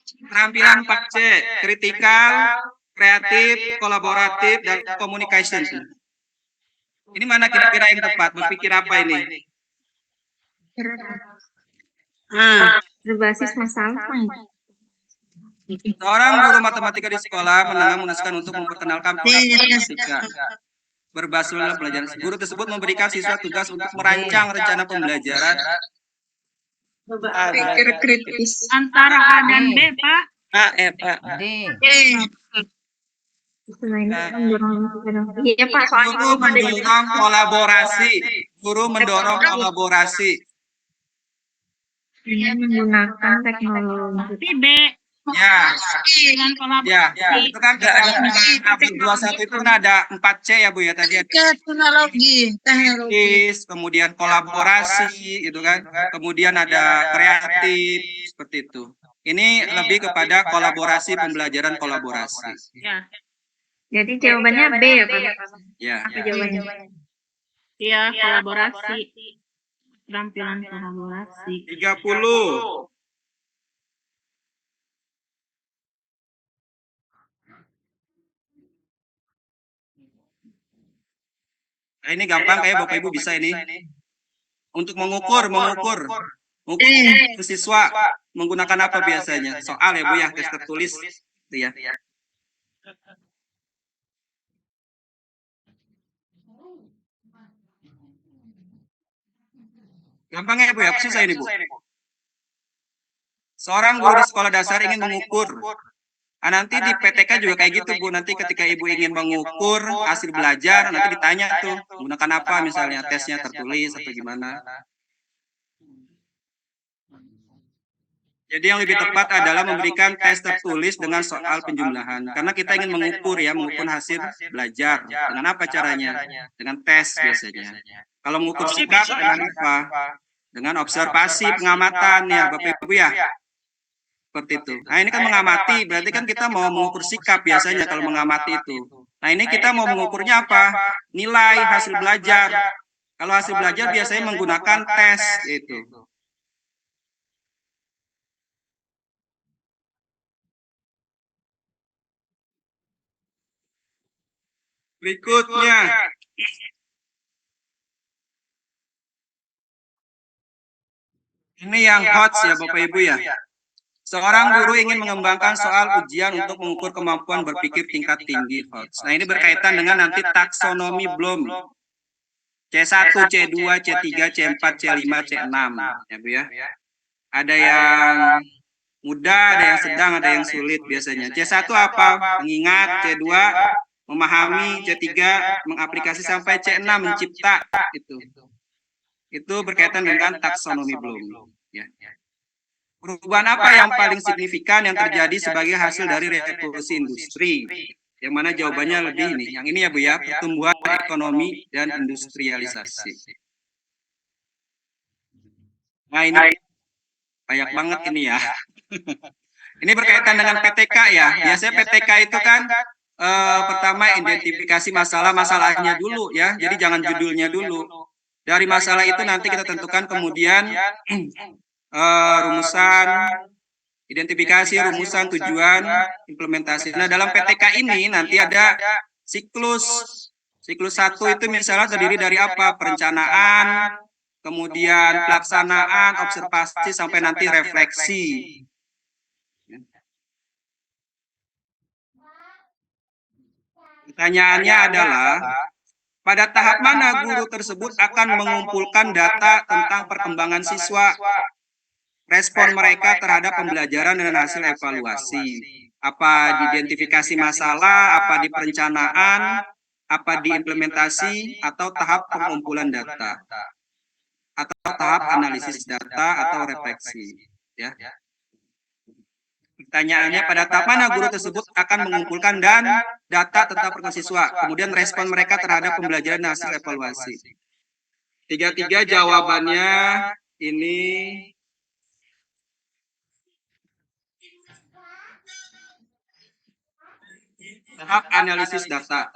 Keterampilan 4C, kritikal, kreatif, kolaboratif, dan communication. Ini mana kira-kira yang tepat? Berpikir apa ini? Berbasis masalah. Seorang guru matematika di sekolah menengah memutuskan untuk memperkenalkan matematika. Berbasis pelajaran. Guru tersebut memberikan siswa tugas untuk merancang rencana pembelajaran. Pikir kritis. Antara A dan B, Pak. Pak. D. Iya, Pak, soalnya Guru mendorong kolaborasi. Guru mendorong kolaborasi. dengan menggunakan teknologi. Tapi B. Ya, Dengan kolaborasi. ya, itu kan abad 21 itu kan ada 4C ya Bu ya tadi. Teknologi. Kemudian kolaborasi, itu kan. Kemudian ada kreatif, seperti itu. Ini lebih kepada kolaborasi, pembelajaran kolaborasi. Ya. Jadi jawabannya B ya, Pak? Ya. Apa jawabannya? Iya, kolaborasi. Keterampilan kolaborasi. 30. Nah, ini gampang kayak Bapak Ibu bisa ini. Untuk mengukur siswa menggunakan apa biasanya? Soal ya Bu ya, tes tertulis itu ya. Gampang ya Bu ya, susah ini Bu. Seorang guru di sekolah dasar ingin mengukur. Nah, nanti di PTK juga kayak gitu Bu, nanti ketika Ibu ingin mengukur hasil belajar, nanti ditanya tuh, menggunakan apa misalnya, tesnya tertulis atau gimana. Jadi yang lebih tepat adalah memberikan tes tertulis dengan soal penjumlahan. Karena kita ingin mengukur hasil belajar. Dengan apa caranya? Dengan tes biasanya. Kalau mengukur sikap dengan apa? Dengan observasi, pengamatan ya Bapak Ibu ya. Seperti itu. Nah ini kan mengamati, berarti kan kita mau mengukur sikap biasanya kalau mengamati itu. Nah ini kita mau mengukurnya apa? Nilai hasil belajar. Kalau hasil belajar biasanya menggunakan tes itu. Berikutnya. Ini yang hot ya Bapak Ibu ya. Seorang guru ingin mengembangkan soal ujian untuk mengukur kemampuan berpikir tingkat tinggi. Nah ini berkaitan dengan nanti taksonomi Bloom. C1, C2, C3, C4, C5, C6. Ya Bu ya. Ada yang mudah, ada yang sedang, ada yang sulit biasanya. C1 apa? Mengingat. C2 memahami. C3 mengaplikasi sampai C6 mencipta. Itu berkaitan dengan taksonomi Bloom. Ya. Perubahan apa yang paling signifikan yang terjadi sebagai hasil dari revolusi industri? Yang mana jawabannya lebih ini. Yang ini ya Bu ya, pertumbuhan ekonomi dan industrialisasi. Nah ini banyak banget ini ya. Ini berkaitan dengan PTK ya. Biasanya PTK itu kan pertama identifikasi masalahnya dulu ya. Jadi jangan judulnya dulu. Dari masalah itu nanti kita tentukan kemudian rumusan, Identifikasi, rumusan, tujuan, implementasi. Nah, dalam PTK ini nanti ada siklus. Siklus 1 itu misalnya terdiri dari apa? Perencanaan, kemudian pelaksanaan, observasi, sampai nanti refleksi. Pertanyaannya adalah, pada tahap mana guru tersebut akan mengumpulkan data tentang perkembangan siswa, respon mereka terhadap pembelajaran dan hasil evaluasi? Apa di identifikasi masalah, apa di perencanaan, apa di implementasi, atau tahap pengumpulan data, atau tahap analisis data atau refleksi? Ya. Pertanyaannya, pada tahap mana guru tersebut akan mengumpulkan data tentang perkembangan siswa, kemudian respon mereka terhadap pembelajaran dan hasil evaluasi? Tiga-tiga jawabannya ini tahap analisis data.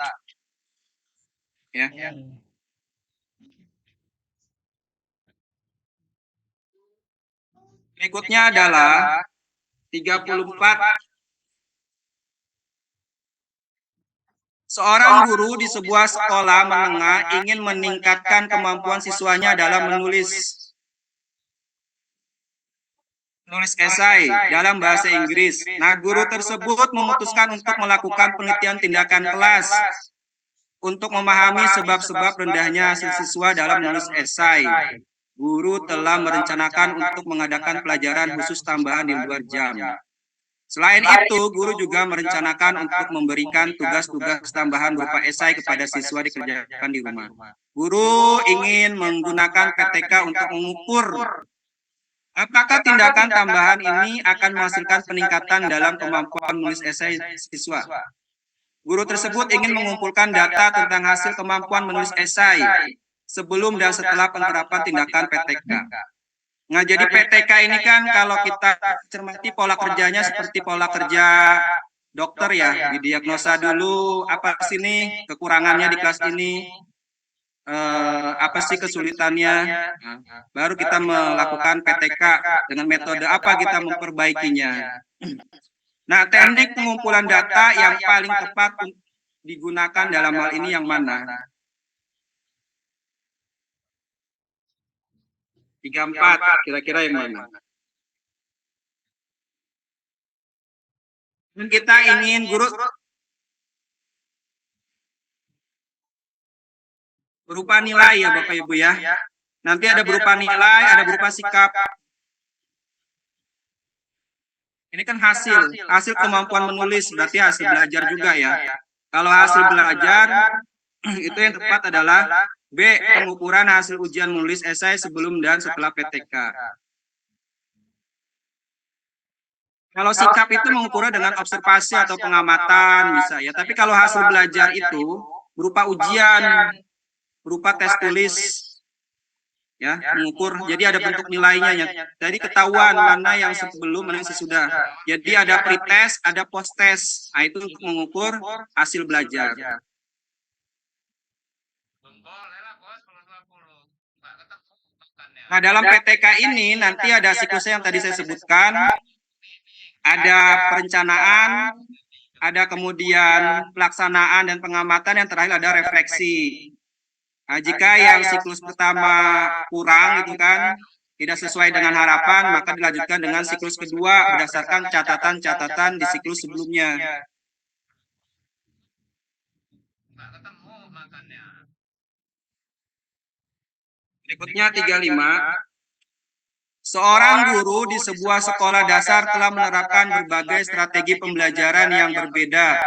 Ya. Berikutnya adalah 34. Seorang guru di sebuah sekolah menengah ingin meningkatkan kemampuan siswanya dalam menulis esai dalam bahasa Inggris. Nah, guru tersebut memutuskan untuk melakukan penelitian tindakan kelas untuk memahami sebab-sebab rendahnya hasil siswa dalam menulis esai. Guru telah merencanakan untuk mengadakan pelajaran khusus tambahan di luar jam. Selain itu, guru juga merencanakan untuk memberikan tugas-tugas tambahan berupa esai kepada siswa dikerjakan di rumah. Guru ingin menggunakan PTK untuk mengukur apakah tindakan tambahan ini akan menghasilkan peningkatan dalam kemampuan menulis esai siswa. Guru tersebut ingin mengumpulkan data tentang hasil kemampuan menulis esai sebelum dan setelah penerapan tindakan PTK. Nah, jadi PTK ini kan kalau kita cermati pola kerjanya seperti pola kerja dokter ya, didiagnosa dulu apa sih nih kekurangannya di kelas ini, apa sih kesulitannya, baru kita melakukan PTK dengan metode apa kita memperbaikinya. Nah, teknik pengumpulan data yang paling tepat digunakan dalam hal ini yang mana? 34, kira-kira yang mana? Dan kita ingin guru berupa nilai ya Bapak Ibu ya. Nanti ada berupa nilai, ada berupa sikap. Ini kan hasil kemampuan menulis, berarti hasil belajar juga ya. Kalau hasil belajar, itu yang tepat adalah B. Pengukuran hasil ujian menulis esai sebelum dan setelah PTK. Kalau sikap itu mengukurnya dengan observasi atau pengamatan bisa ya. Tapi kalau hasil belajar itu berupa ujian, berupa tes tulis, ya mengukur. Jadi ada bentuk nilainya ya. Jadi ketahuan mana yang sebelum, mana yang sesudah. Jadi ada pretest, ada post test. Nah, itu untuk mengukur hasil belajar. Nah, dalam PTK ini nanti ada siklusnya yang tadi saya sebutkan, ada perencanaan, ada kemudian pelaksanaan dan pengamatan, yang terakhir ada refleksi. Nah, jika yang siklus pertama kurang itu kan, tidak sesuai dengan harapan, maka dilanjutkan dengan siklus kedua berdasarkan catatan-catatan di siklus sebelumnya. Berikutnya 35. Seorang guru di sebuah sekolah dasar telah menerapkan berbagai strategi pembelajaran yang berbeda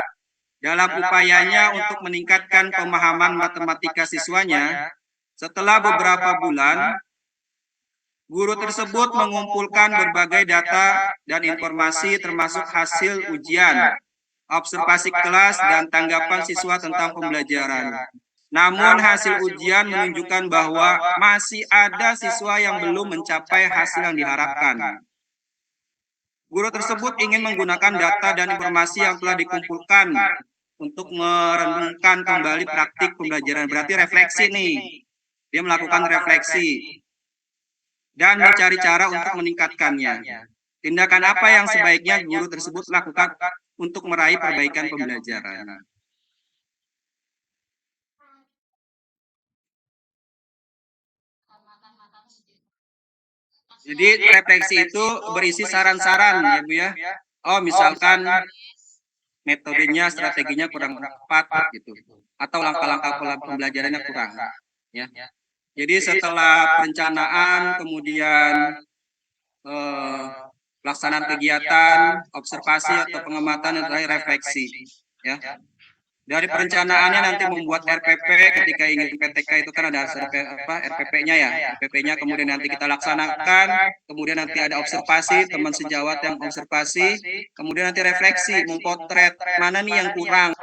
dalam upayanya untuk meningkatkan pemahaman matematika siswanya. Setelah beberapa bulan, guru tersebut mengumpulkan berbagai data dan informasi termasuk hasil ujian, observasi kelas, dan tanggapan siswa tentang pembelajaran. Namun hasil ujian menunjukkan bahwa masih ada siswa yang belum mencapai hasil yang diharapkan. Guru tersebut ingin menggunakan data dan informasi yang telah dikumpulkan untuk merenungkan kembali praktik pembelajaran. Berarti refleksi nih. Dia melakukan refleksi dan mencari cara untuk meningkatkannya. Tindakan apa yang sebaiknya guru tersebut lakukan untuk meraih perbaikan pembelajaran? Jadi refleksi itu berisi saran-saran ya Bu ya. Oh misalkan metodenya, strateginya kurang tepat gitu, atau langkah-langkah pembelajarannya kurang ya. Jadi setelah perencanaan, kemudian pelaksanaan kegiatan, observasi atau pengamatan dan terakhir refleksi ya. Dari perencanaannya nanti membuat RPP ketika ingin PTK itu kan ada RPP-nya ya. RPP-nya kemudian nanti kita laksanakan, kemudian nanti ada observasi, teman sejawat yang observasi, kemudian nanti refleksi, mempotret mana nih yang kurang.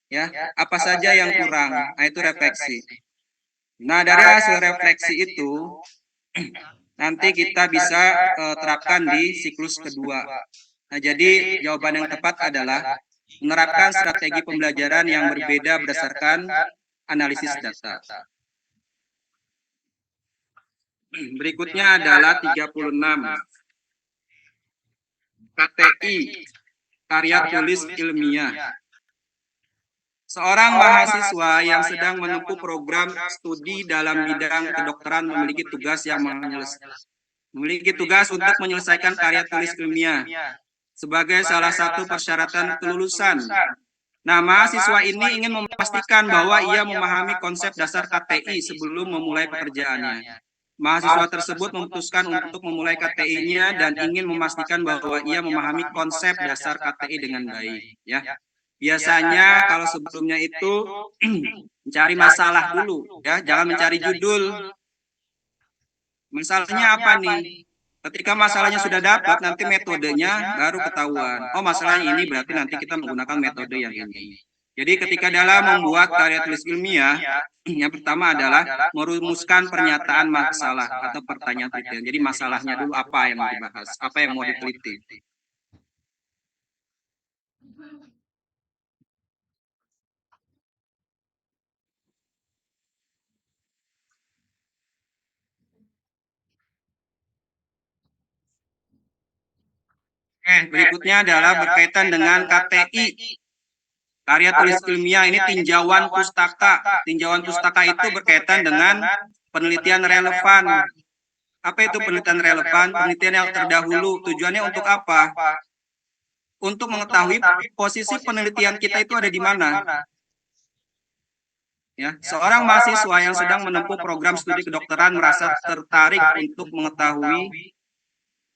Ya, apa saja yang kurang. Nah, itu refleksi. Nah, dari hasil refleksi itu nanti kita bisa terapkan di siklus kedua. Nah, jadi jawaban yang tepat adalah menerapkan strategi pembelajaran yang berbeda berdasarkan analisis data. Berikutnya adalah 36. KTI, karya tulis ilmiah. Seorang mahasiswa yang sedang menempuh program studi dalam bidang kedokteran memiliki tugas untuk menyelesaikan karya tulis ilmiah sebagai salah satu persyaratan kelulusan. Nah, mahasiswa ini ingin memastikan bahwa ia memahami konsep dasar KTI sebelum memulai pekerjaannya. Mahasiswa tersebut memutuskan untuk memulai KTI-nya dan ingin memastikan bahwa ia memahami konsep dasar KTI dengan baik. Ya, biasanya kalau sebelumnya itu mencari masalah dulu, ya, jangan mencari judul. Masalahnya apa nih? Ketika masalahnya sudah dapat, nanti metodenya baru ketahuan. Oh, masalahnya ini berarti nanti kita menggunakan metode yang ini. Jadi ketika dalam membuat karya tulis ilmiah, yang pertama adalah merumuskan pernyataan masalah atau pertanyaan detail. Jadi masalahnya dulu apa yang mau dibahas, apa yang mau diteliti. Berikutnya adalah berkaitan dengan KTI. Karya tulis ilmiah ini tinjauan pustaka. Tinjauan pustaka itu berkaitan dengan penelitian relevan. Apa itu penelitian relevan? Penelitian yang terdahulu. Tujuannya untuk apa? Untuk mengetahui posisi penelitian kita itu ada di mana. Ya, seorang mahasiswa yang sedang menempuh program studi kedokteran merasa tertarik untuk mengetahui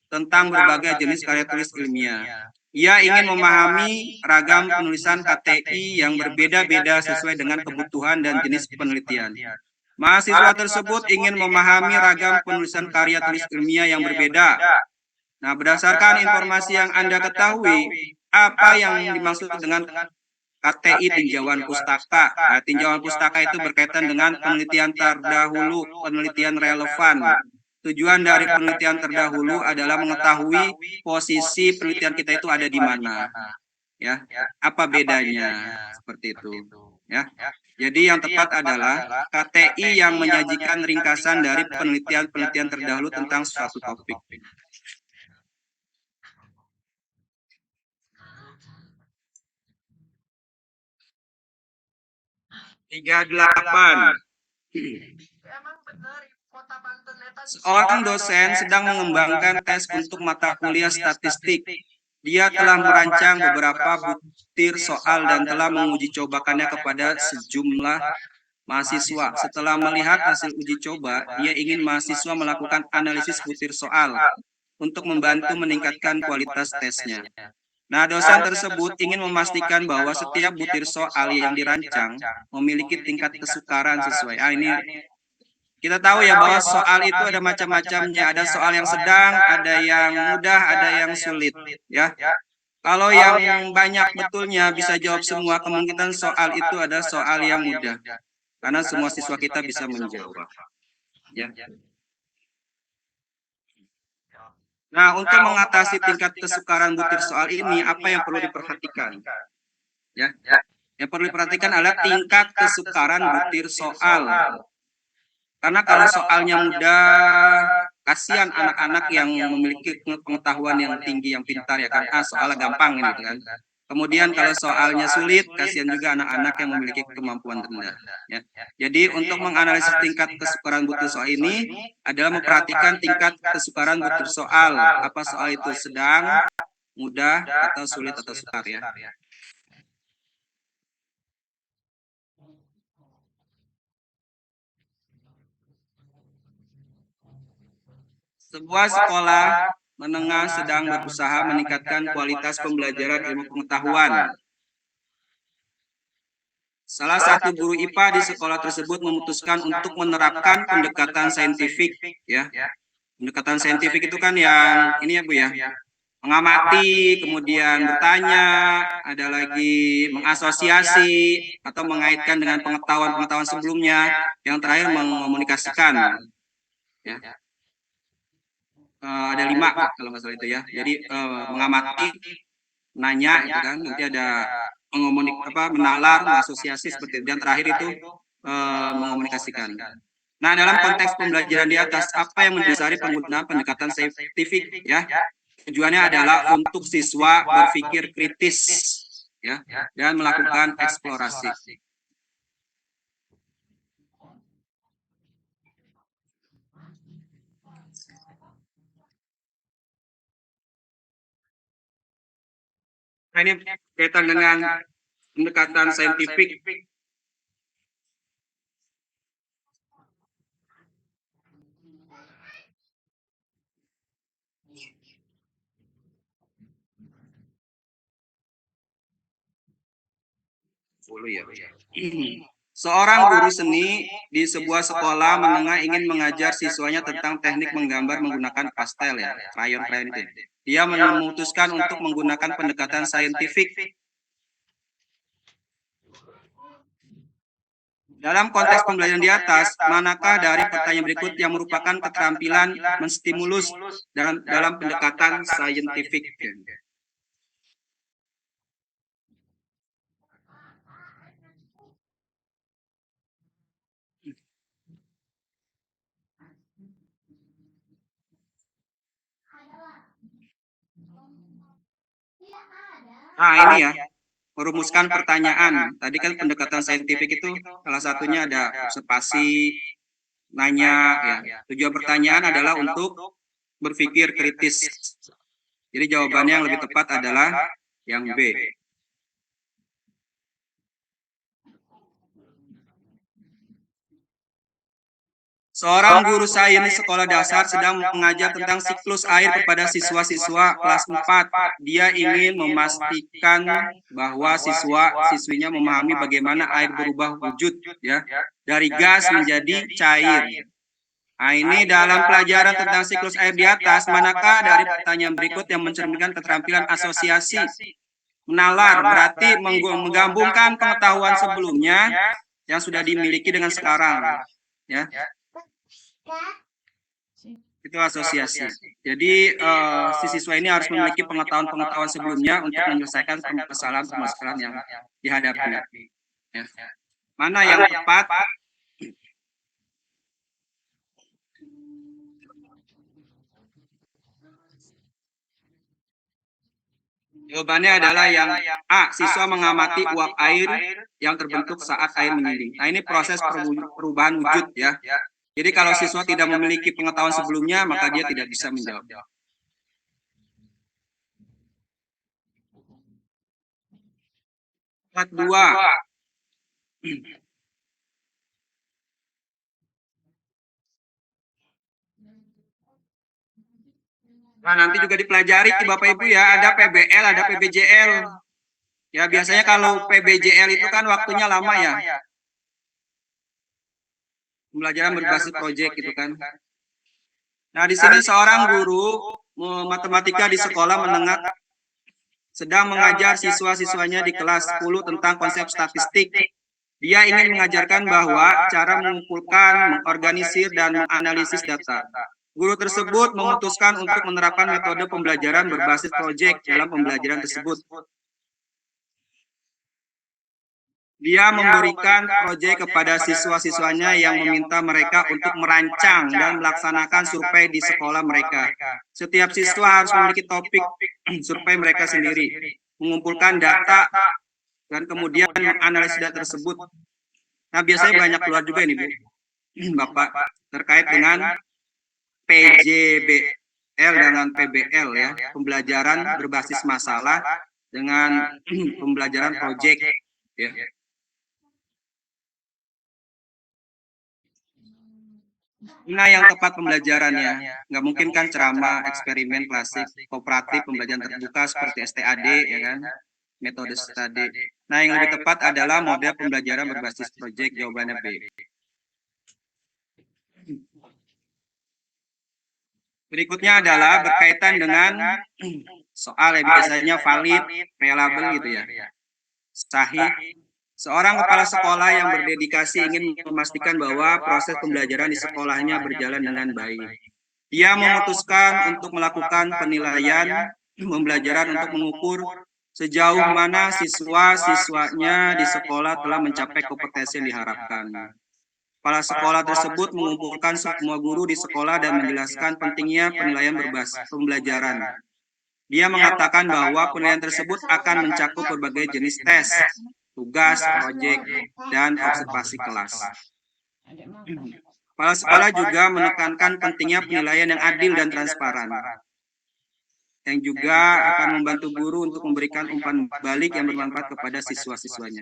tentang berbagai jenis karya tulis ilmiah. Ia ingin memahami ragam penulisan KTI yang berbeda-beda sesuai dengan kebutuhan dan jenis penelitian. Mahasiswa tersebut ingin memahami ragam penulisan karya tulis ilmiah yang berbeda. Nah, berdasarkan informasi yang Anda ketahui, apa yang dimaksud dengan KTI tinjauan pustaka? Nah, tinjauan pustaka itu berkaitan dengan penelitian terdahulu, penelitian relevan. Tujuan dari penelitian terdahulu adalah mengetahui posisi penelitian kita itu ada di mana. Ya, apa bedanya? Seperti itu. Ya. Jadi yang tepat adalah KTI yang menyajikan ringkasan dari penelitian-penelitian terdahulu tentang suatu topik. Seorang dosen sedang mengembangkan tes untuk mata kuliah statistik. Dia telah merancang beberapa butir soal dan telah menguji cobakannya kepada sejumlah mahasiswa. Setelah melihat hasil uji coba, dia ingin mahasiswa melakukan analisis butir soal untuk membantu meningkatkan kualitas tesnya. Nah, dosen tersebut ingin memastikan bahwa setiap butir soal yang dirancang memiliki tingkat kesukaran sesuai. Ini kita tahu ya bahwa soal itu ada macam-macamnya. Ada soal yang sedang, ada yang mudah, ada yang sulit. Ya, kalau yang banyak betulnya bisa jawab semua, kemungkinan soal itu ada soal yang mudah. Karena semua siswa kita bisa menjawab. Ya. Nah, untuk mengatasi tingkat kesukaran butir soal ini, apa yang perlu diperhatikan? Ya, yang perlu diperhatikan adalah tingkat kesukaran butir soal. Karena kalau soalnya mudah, kasihan anak-anak yang memiliki pengetahuan yang tinggi, yang pintar ya kan, soalnya gampang gitu kan. Kemudian kalau soalnya sulit, kasihan juga anak-anak yang memiliki kemampuan rendah. Ya. Jadi untuk menganalisis tingkat kesukaran butir soal ini adalah memperhatikan tingkat kesukaran butir soal. Apa soal itu sedang, mudah, atau sulit atau sukar ya. Sebuah sekolah menengah sedang berusaha meningkatkan kualitas pembelajaran ilmu pengetahuan. Salah satu guru IPA di sekolah tersebut memutuskan untuk menerapkan pendekatan saintifik, ya. Pendekatan saintifik itu kan yang ini ya Bu ya, mengamati, kemudian bertanya, ada lagi mengasosiasi atau mengaitkan dengan pengetahuan-pengetahuan sebelumnya, yang terakhir mengomunikasikan. Ya. Ada 5 kalau nggak salah itu ya. Jadi mengamati, nanya itu kan, nanti ada menalar, mengasosiasi seperti itu, dan terakhir itu mengomunikasikan. Nah, dalam konteks pembelajaran di atas, apa yang mendasari penggunaan pendekatan saintifik ya? Tujuannya adalah untuk siswa berpikir kritis ya, dan melakukan eksplorasi. Nah, ini kaitan dengan pendekatan saintifik. Seorang guru seni di sebuah sekolah menengah ingin mengajar siswanya tentang teknik menggambar menggunakan pastel ya, krayon-krayon itu. Dia memutuskan untuk menggunakan pendekatan saintifik. Dalam konteks pembelajaran di atas, manakah dari pertanyaan berikut yang merupakan keterampilan menstimulus dalam pendekatan saintifik? Nah, ini ya, merumuskan pertanyaan. Tadi kan pendekatan saintifik itu salah satunya ada observasi, nanya, ya. Tujuan pertanyaan adalah untuk berpikir kritis. Jadi jawabannya yang lebih tepat adalah yang B. Seorang guru sains sekolah dasar sedang mengajar tentang siklus air kepada siswa-siswa kelas 4. Dia ingin memastikan bahwa siswa-siswinya memahami bagaimana air berubah wujud ya, dari gas menjadi cair. Nah, ini dalam pelajaran tentang siklus air di atas, manakah dari pertanyaan berikut yang mencerminkan keterampilan asosiasi? Menalar berarti menggabungkan pengetahuan sebelumnya yang sudah dimiliki dengan sekarang ya. Itu asosiasi. Jadi si siswa ini harus memiliki pengetahuan-pengetahuan sebelumnya untuk menyelesaikan permasalahan yang dihadapi. Ya. Mana yang tepat? Jawabannya adalah yang A. Siswa mengamati uap air yang terbentuk saat air menggiling. Nah, ini proses perubahan wujud ya. Jadi kalau siswa tidak memiliki pengetahuan sebelumnya, maka dia tidak bisa menjawab. Part 2. Nah, nanti juga dipelajari Bapak Ibu ya, ada PBL, ada PBJL. Ya, biasanya kalau PBJL itu kan waktunya lama ya. Pembelajaran berbasis proyek gitu kan. Nah, di sini seorang guru matematika di sekolah menengah sedang mengajar siswa-siswanya di kelas 10 tentang konsep statistik. Dia ingin mengajarkan bahwa cara mengumpulkan, mengorganisir, dan menganalisis data. Guru tersebut memutuskan untuk menerapkan metode pembelajaran berbasis proyek dalam pembelajaran tersebut. Dia memberikan proyek kepada siswa-siswanya yang meminta mereka untuk merancang dan melaksanakan survei di sekolah mereka. Setiap siswa harus memiliki topik survei mereka sendiri, mengumpulkan data, dan kemudian menganalisis data tersebut. Nah, biasanya banyak keluar juga ini, Bu, Bapak, terkait dengan PJBL dengan PBL ya, pembelajaran berbasis masalah dengan pembelajaran proyek ya. Nah, yang tepat pembelajarannya, nggak mungkin kan ceramah, eksperimen klasik, kooperatif, pembelajaran terbuka seperti STAD, ya kan, metode study. Nah, yang lebih tepat adalah model pembelajaran berbasis proyek, jawabannya B. Berikutnya adalah berkaitan dengan soal yang biasanya valid, reliable gitu ya, sahih. Seorang kepala sekolah yang berdedikasi ingin memastikan bahwa proses pembelajaran di sekolahnya berjalan dengan baik. Dia memutuskan untuk melakukan penilaian pembelajaran untuk mengukur sejauh mana siswa-siswanya di sekolah telah mencapai kompetensi yang diharapkan. Kepala sekolah tersebut mengumpulkan semua guru di sekolah dan menjelaskan pentingnya penilaian berbasis pembelajaran. Dia mengatakan bahwa penilaian tersebut akan mencakup berbagai jenis tes, tugas, proyek, dan observasi kelas. Kepala sekolah juga menekankan pentingnya penilaian yang adil dan transparan, yang juga akan membantu guru untuk memberikan umpan balik yang bermanfaat kepada siswa-siswanya.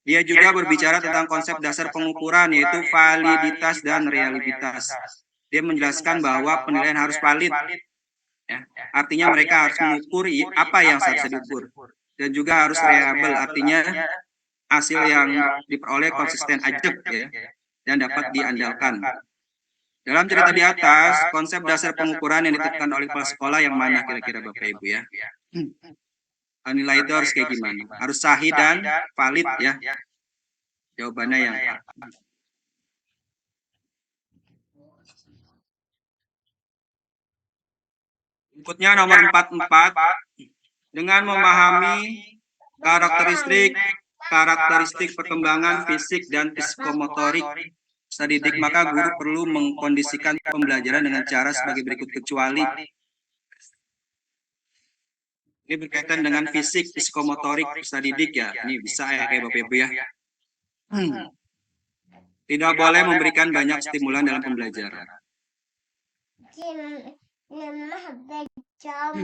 Dia juga berbicara tentang konsep dasar pengukuran, yaitu validitas dan realitas. Dia menjelaskan bahwa penilaian harus valid, ya. Artinya mereka harus mengukur apa yang seharusnya diukur. Dan juga harus reliable, artinya hasil yang diperoleh konsisten ajak ya, dan dapat diandalkan. Dalam cerita di atas, konsep dasar pengukuran yang ditentukan oleh kepala sekolah yang mana kira-kira Bapak Ibu ya? Nilai itu harus kayak gimana? Harus sahih dan valid ya. Jawabannya yang berikutnya nomor 44. Dengan memahami karakteristik perkembangan fisik dan psikomotorik peserta didik, maka guru perlu mengkondisikan pembelajaran dengan cara sebagai berikut, kecuali ini berkaitan dengan fisik, psikomotorik peserta didik ya. Ini bisa ya kayak Bapak Ibu ya. Tidak boleh memberikan banyak stimulan dalam pembelajaran.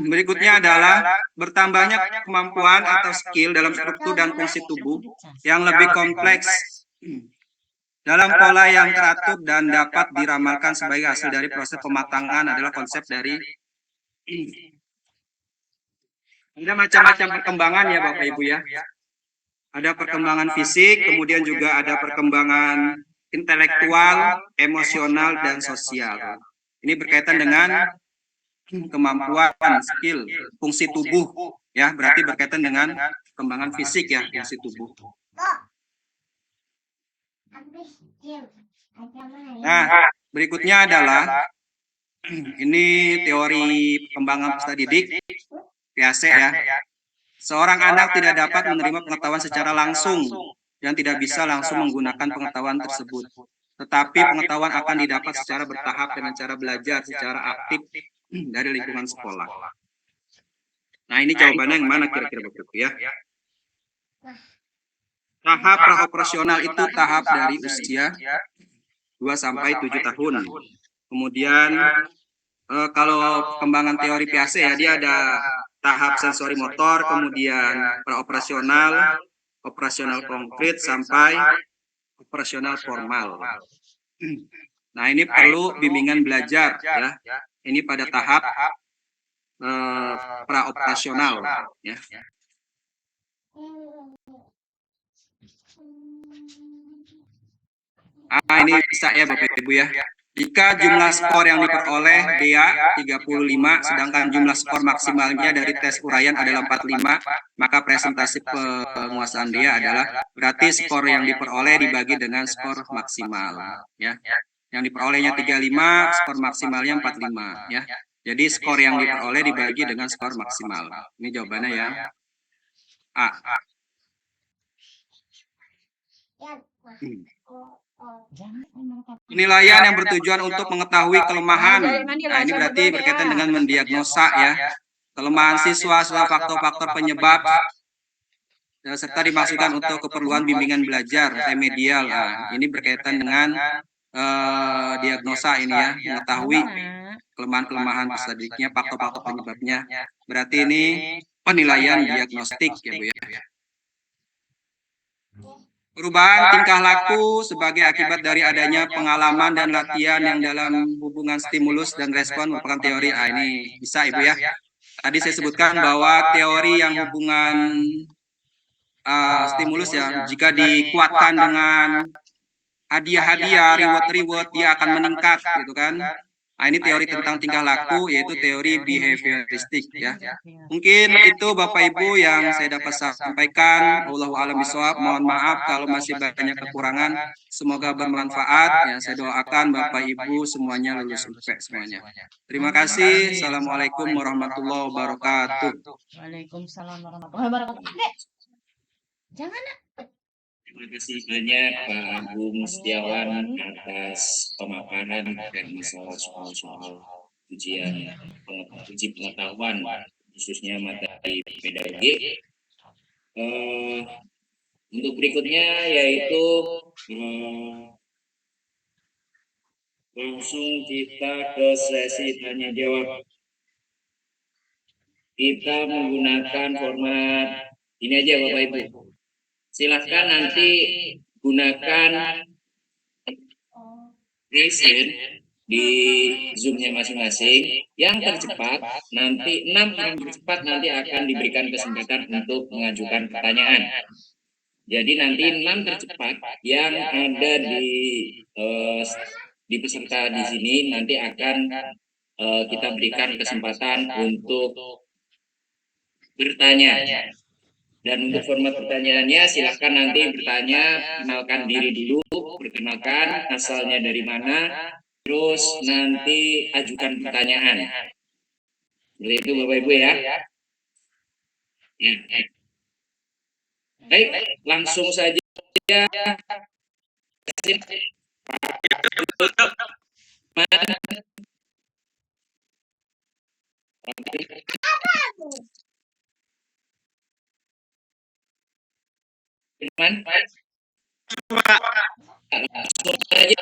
Berikutnya adalah bertambahnya kemampuan atau skill dalam struktur dan fungsi tubuh yang lebih kompleks dalam pola yang teratur dan dapat diramalkan sebagai hasil dari proses pematangan adalah konsep dari ada macam-macam perkembangan ya Bapak Ibu ya. Ada perkembangan fisik, kemudian juga ada perkembangan intelektual, emosional, dan sosial. Ini berkaitan dengan kemampuan, skill, fungsi tubuh ya, berarti berkaitan dengan perkembangan fisik ya, fungsi tubuh. Nah, berikutnya adalah ini teori perkembangan peserta didik PAC ya. Seorang anak tidak dapat menerima pengetahuan secara langsung dan tidak bisa langsung menggunakan pengetahuan tersebut. Tetapi pengetahuan akan didapat secara bertahap dengan cara belajar secara aktif dari lingkungan sekolah. Nah, ini jawabannya yang mana kira-kira Bapak Ibu ya? Tahap praoperasional itu tahap dari usia 2 sampai 7 tahun. Kemudian kalau perkembangan teori PAC ya, dia ada tahap sensori motor, kemudian praoperasional, operasional konkret, sampai operasional formal. Nah, ini perlu bimbingan belajar ya. Ini pada tahap praoperasional ya. Ini bisa ya Bapak Ibu ya. Jika jumlah skor yang diperoleh DEA 35, sedangkan jumlah skor maksimalnya dari tes uraian adalah 45, maka presentasi penguasaan DEA adalah berarti skor yang diperoleh dibagi dengan skor maksimal ya. Yang diperolehnya 35, skor maksimalnya 45 ya. Jadi skor yang diperoleh dibagi dengan skor maksimal. Ini jawabannya ya A. Penilaian yang bertujuan untuk mengetahui kelemahan. Nah, ini berarti berkaitan dengan mendiagnosa ya. Kelemahan siswa serta faktor-faktor penyebab serta dimasukkan untuk keperluan bimbingan belajar remedial. Nah, ini berkaitan dengan diagnosa ini ya, mengetahui kelemahan-kelemahan peserta didiknya, faktor-faktor penyebabnya. Berarti ini penilaian diagnostik ya Bu ya. Perubahan tingkah laku sebagai akibat dari adanya pengalaman dan latihan yang dalam hubungan stimulus dan respon merupakan teori. Ah, ini bisa Ibu ya. Tadi saya sebutkan bahwa teori yang hubungan stimulus ya, jika dikuatkan dengan hadiah-hadiah, reward-reward, dia akan meningkat gitu kan. Nah, ini teori tentang tingkah laku, yaitu teori behavioristik ya. Mungkin itu Bapak Ibu yang saya dapat sampaikan. Wallahu a'lam bishawab. Mohon maaf kalau masih banyak kekurangan. Semoga bermanfaat. Ya, saya doakan Bapak Ibu semuanya lulus UP semuanya. Terima kasih. Assalamualaikum warahmatullahi wabarakatuh. Waalaikumsalam warahmatullahi wabarakatuh. Dek, jangan nak. Terima kasih banyak Pak Agung Setiawan atas pemaparan dan masalah soal-soal uji pengetahuan khususnya materi pedagogi. Untuk berikutnya yaitu langsung kita ke sesi tanya jawab. Kita menggunakan format ini aja Bapak Ibu. Silahkan nanti gunakan present di Zoom-nya masing-masing. Yang tercepat nanti 6 orang tercepat nanti akan diberikan kesempatan untuk mengajukan pertanyaan. Jadi nanti 6 tercepat yang ada di peserta di sini nanti akan kita berikan kesempatan untuk bertanya. Dan untuk format pertanyaannya silahkan nanti bertanya, kenalkan diri dulu, perkenalkan asalnya dari mana, terus nanti ajukan pertanyaan. Seperti itu Bapak Ibu ya. Baik, langsung saja. Firman, langsung saja.